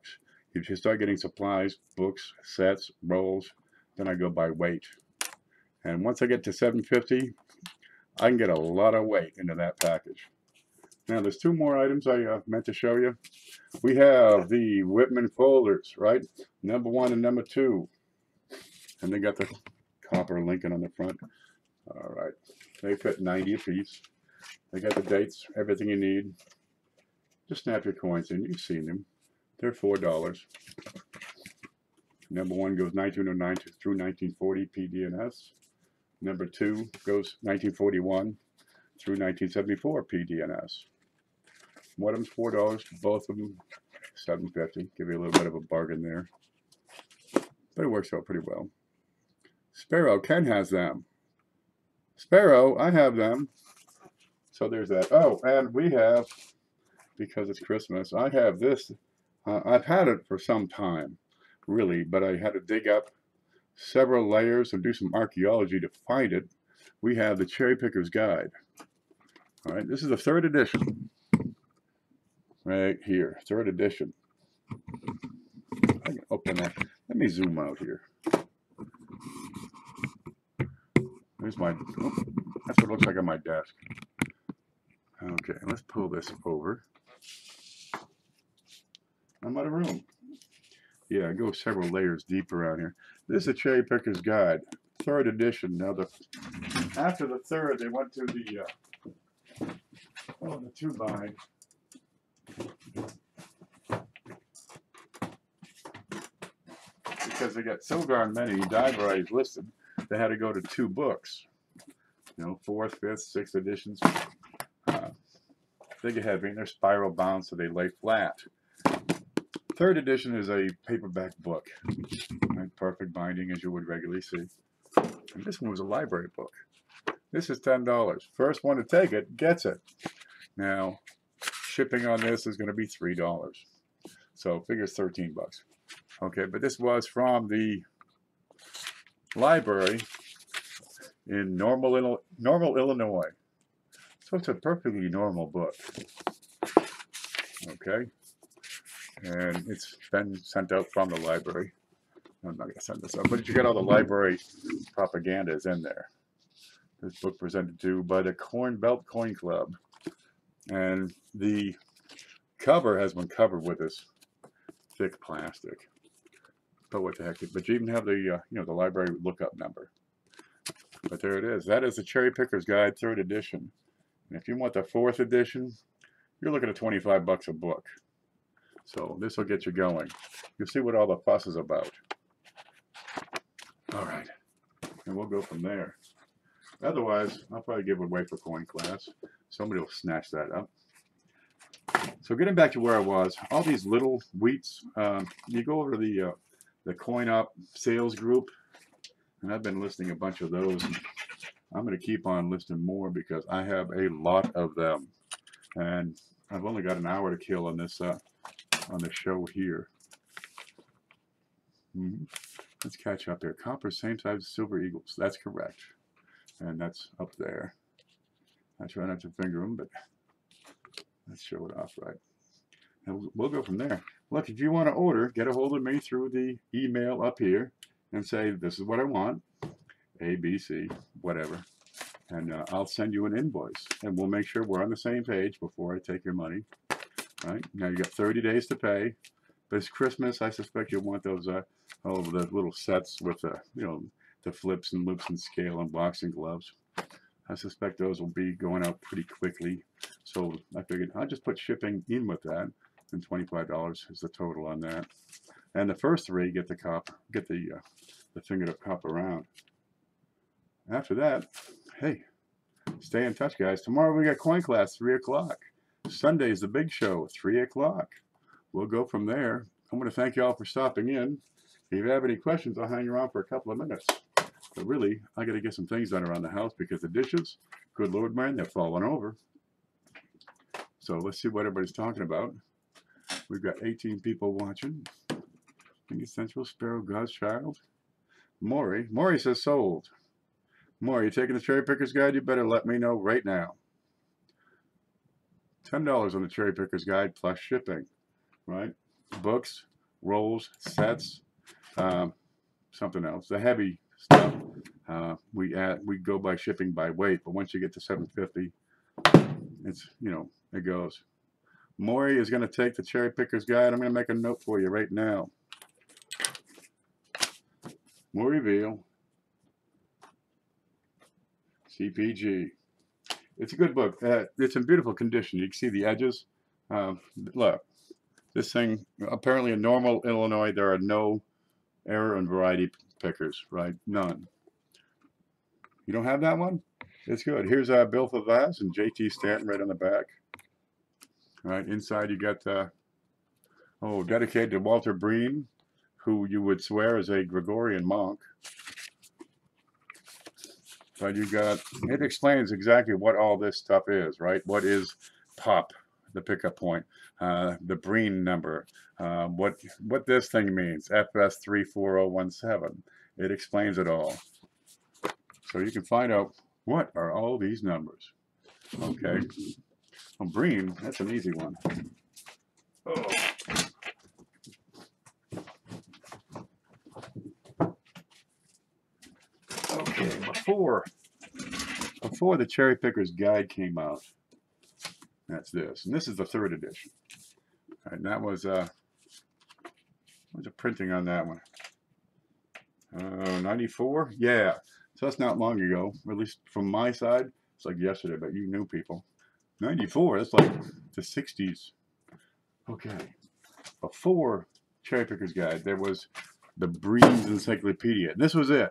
If you start getting supplies, books, sets, rolls, then I go by weight. And once I get to $7.50, I can get a lot of weight into that package. Now, there's 2 more items I meant to show you. We have the Whitman folders, right? Number 1 and number 2. And they got the copper Lincoln on the front. All right. They fit 90 a piece. They got the dates, everything you need. Just snap your coins in. You've seen them. They're $4. Number 1 goes 1909 through 1940 PDNS. Number 2 goes 1941 through 1974 PDNS. One of them's $4, both of them $7.50. Give you a little bit of a bargain there. But it works out pretty well. Sparrow, Ken has them. Sparrow, I have them. So there's that. Oh, and we have, because it's Christmas, I have this. I've had it for some time, really, but I had to dig up several layers and do some archaeology to find it. We have the Cherry Picker's Guide. All right, this is the 3rd edition. Right here, 3rd edition. I can open that. Let me zoom out here. There's my, oh, that's what it looks like on my desk. Okay, let's pull this over. I'm out of room. Yeah, I go several layers deep around here. This is a Cherry Picker's Guide, 3rd edition. Now, after the 3rd, they went to the 2-bind. Because they got so darn many die varieties listed, they had to go to 2 books. You know, 4th, 5th, 6th editions. They get heavy and they're spiral bound so they lay flat. Third edition is a paperback book. Right? Perfect binding as you would regularly see. And this one was a library book. This is $10. First one to take it gets it. Now, shipping on this is going to be $3. So figures 13 bucks. Okay, but this was from the library in Normal, Illinois. So it's a perfectly normal book. Okay, and it's been sent out from the library. I'm not going to send this out, but you get all the library propagandas in there. This book presented to you by the Corn Belt Coin Club. And the cover has been covered with this thick plastic. But what the heck? But you even have the the library lookup number. But there it is. That is the Cherry Picker's Guide, 3rd edition. And if you want the 4th edition, you're looking at 25 bucks a book. So this will get you going. You'll see what all the fuss is about. All right, and we'll go from there. Otherwise, I'll probably give it away for coin class. Somebody will snatch that up. So getting back to where I was, all these little wheats, you go over to the Coin Up sales group, and I've been listing a bunch of those. I'm going to keep on listing more because I have a lot of them, and I've only got an hour to kill on this show here. Let's catch up here. Copper, same size as Silver Eagles. That's correct, and that's up there. I try not to finger them, but let's show it off right. And we'll go from there. Look, if you want to order, get a hold of me through the email up here and say, this is what I want, A, B, C, whatever. And I'll send you an invoice. And we'll make sure we're on the same page before I take your money. Right? Now, you got 30 days to pay. But it's Christmas. I suspect you'll want those, all of the little sets with, the flips and loops and scale and boxing gloves. I suspect those will be going out pretty quickly. So I figured I'll just put shipping in with that. And $25 is the total on that. And the first 3 get the fingered up copper round. After that, hey, stay in touch, guys. Tomorrow we got coin class, 3 o'clock. Sunday is the big show, 3 o'clock. We'll go from there. I'm going to thank you all for stopping in. If you have any questions, I'll hang around for a couple of minutes. But really, I got to get some things done around the house because the dishes, good Lord, man, they're falling over. So let's see what everybody's talking about. We've got 18 people watching. Central Sparrow, God's Child. Maury says sold. Maury, you taking the Cherry Picker's Guide? You better let me know right now. $10 on the Cherry Picker's Guide plus shipping, right? Books, rolls, sets, something else. The heavy stuff, we go by shipping by weight, but once you get to $7.50, it's, it goes. Maury is going to take the Cherry Picker's Guide. I'm going to make a note for you right now. Maury Veal, CPG. It's a good book. It's in beautiful condition. You can see the edges. Look, this thing, apparently in Normal, Illinois, there are no error and variety pickers, right? None. You don't have that one? It's good. Here's Bill Favaz and JT Stanton right on the back. All right, inside you got, dedicated to Walter Breen, who you would swear is a Gregorian monk. But you got, it explains exactly what all this stuff is, right? What is POP, the pickup point, the Breen number, what this thing means, FS34017. It explains it all. So you can find out what are all these numbers. Okay. Well, Breen, that's an easy one. Oh. Okay, before the Cherry Picker's Guide came out, that's this. And this is the 3rd edition. All right, and that was, what's the printing on that one? 94? Yeah. So that's not long ago, or at least from my side. It's like yesterday, but you new people. 94, that's like the 60s. Okay. Before Cherry Picker's Guide, there was the Breen's Encyclopedia. This was it,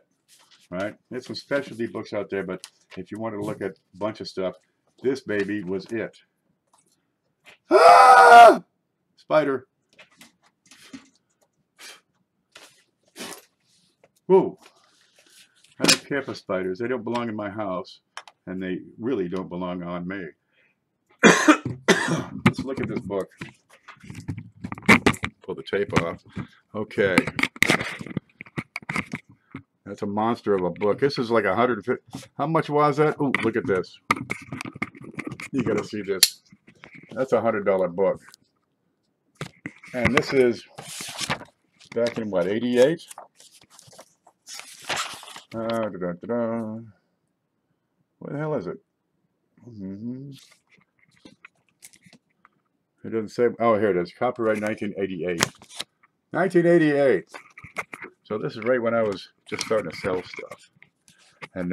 right? There's some specialty books out there, but if you wanted to look at a bunch of stuff, this baby was it. Ah! Spider. Whoa. I don't care for spiders. They don't belong in my house. And they really don't belong on me. Let's look at this book. Pull the tape off. Okay. That's a monster of a book. This is like 150. How much was that? Ooh, look at this. You gotta see this. That's a $100 book. And this is back in what, 88? What the hell is it? It doesn't say. Oh, here it is. Copyright 1988. 1988. So this is right when I was just starting to sell stuff. And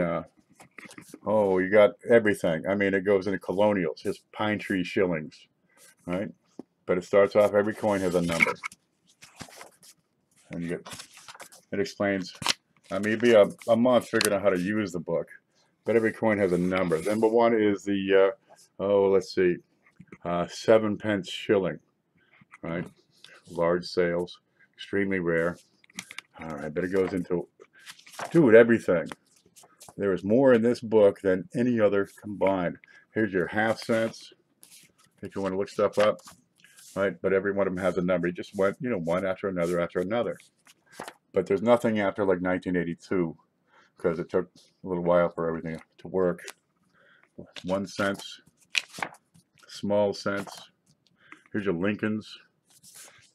oh, you got everything. I mean, it goes into colonials. Here's pine tree shillings, right? But it starts off, every coin has a number. And you get, it explains, I mean, it'd be a month figuring out how to use the book. But every coin has a number. Number one is the, let's see, 7 pence shilling, right? Large sales, extremely rare. All right, but it goes into, dude, everything. There is more in this book than any other combined. Here's your half cents, if you want to look stuff up, right? But every one of them has a number. You just went, you know, one after another after another. But there's nothing after like 1982, because it took a little while for everything to work. 1 cent, small cents. Here's your Lincolns.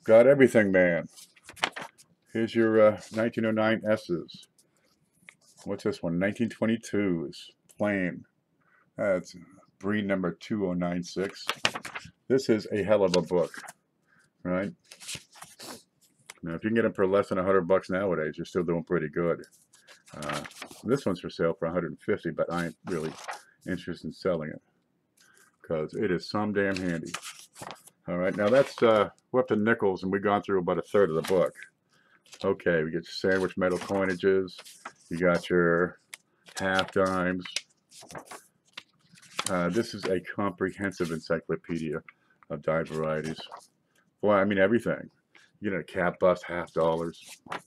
Got everything, man. Here's your 1909 S's. What's this one? 1922's plain. That's breed number 2096. This is a hell of a book, right? Now, if you can get them for less than $100 nowadays, you're still doing pretty good. This one's for sale for $150, but I ain't really interested in selling it because it is some damn handy. All right, now that's we're up to nickels, and we've gone through about a third of the book. Okay, we get your sandwich metal coinages. You got your half dimes. This is a comprehensive encyclopedia of dime varieties. Well, I mean everything. You know, cap bust, $50. What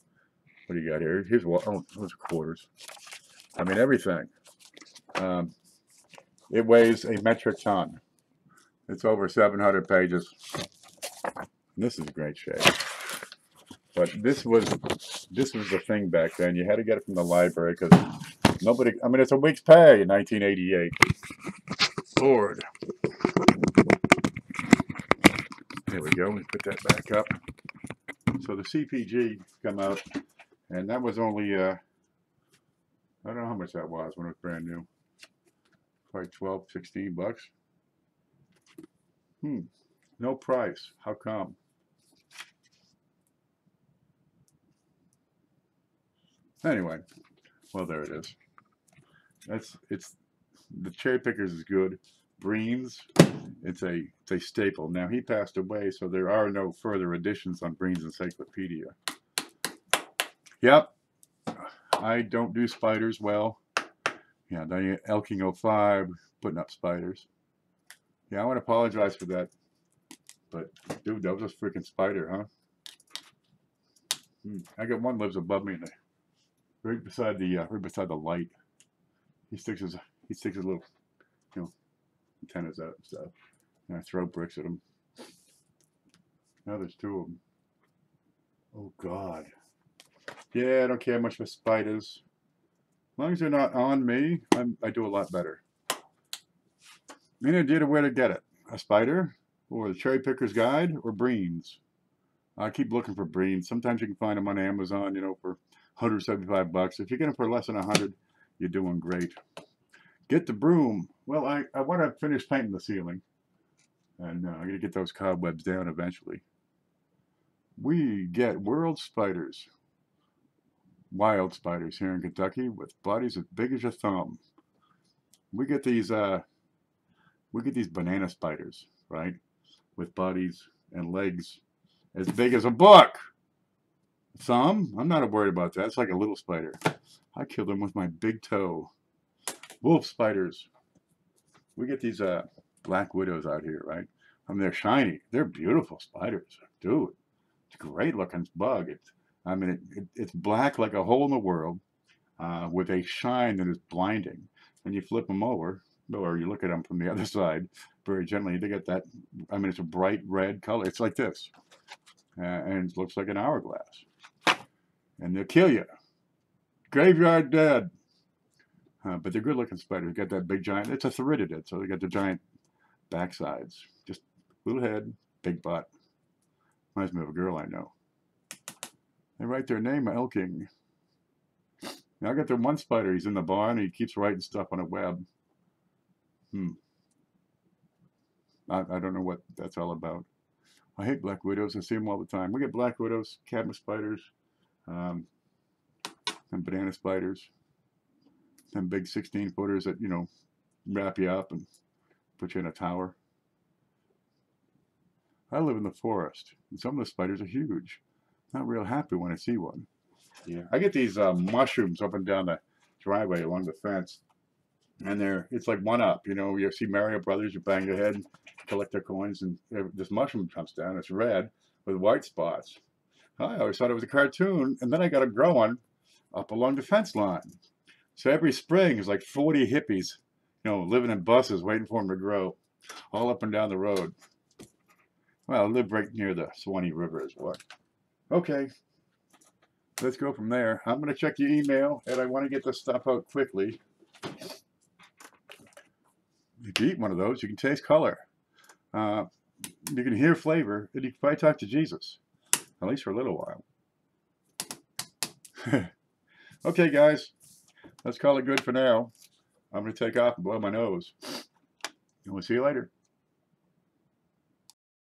do you got here? Here's what? Oh, those are quarters. I mean everything. It weighs a metric ton. It's over 700 pages. This is great shape. But this was the thing back then. You had to get it from the library because nobody. I mean, it's a week's pay in 1988. Lord. There we go. We put that back up. So the CPG come out, and that was only I don't know how much that was when it was brand new. Probably 12, 16 bucks. No price. How come? Anyway, well, there it is. It's the cherry pickers is good. Breen's, it's a staple. Now he passed away, so there are no further editions on Breen's Encyclopedia. Yep, I don't do spiders well. Yeah, Elking 05 putting up spiders. Yeah, I want to apologize for that. But dude, that was a freaking spider, huh? I got one lives above me, right beside the light. He sticks his little, you know, antennas out and stuff. And I throw bricks at him. Now there's 2 of them. Oh God. Yeah, I don't care much for spiders. As long as they're not on me, I do a lot better. Any idea where to get it? A spider? Or the Cherry Picker's Guide? Or Breen's? I keep looking for Breen's. Sometimes you can find them on Amazon, you know, for 175 bucks. If you get them for less than 100, you're doing great. Get the broom. Well, I want to finish painting the ceiling. And I'm going to get those cobwebs down eventually. We get world spiders. Wild spiders here in Kentucky with bodies as big as your thumb. We get these banana spiders, right? With bodies and legs as big as a book. Thumb? I'm not worried about that. It's like a little spider. I killed them with my big toe. Wolf spiders. We get these black widows out here, right? I mean, they're shiny. They're beautiful spiders, dude. It's a great looking bug. I mean, it's black like a hole in the world, with a shine that is blinding. When you flip them over, or you look at them from the other side, very gently, they get that. I mean, it's a bright red color. It's like this, and it looks like an hourglass. And they'll kill you. Graveyard dead. But they're good-looking spiders. Got that big giant. It's a theridiid, so they got the giant backsides. Just little head, big butt. Reminds me of a girl I know. They write their name, Elking. Now I got the one spider. He's in the barn. And he keeps writing stuff on a web. I don't know what that's all about. I hate black widows. I see them all the time. We get black widows, cabinet spiders, and banana spiders. Them big 16-footers that, you know, wrap you up and put you in a tower. I live in the forest, and some of the spiders are huge. Not real happy when I see one. Yeah, I get these mushrooms up and down the driveway along the fence, and it's like one up. You know, you see Mario Brothers, you bang your head, collect their coins, and this mushroom comes down. It's red with white spots. I always thought it was a cartoon, and then I got it growing up along the fence line. So every spring is like 40 hippies, you know, living in buses waiting for them to grow, all up and down the road. Well, I live right near the Swanee River as well. Okay, let's go from there. I'm going to check your email, and I want to get this stuff out quickly. If you eat one of those, you can taste color. You can hear flavor, and you can probably talk to Jesus, at least for a little while. Okay, guys, let's call it good for now. I'm going to take off and blow my nose. And we'll see you later.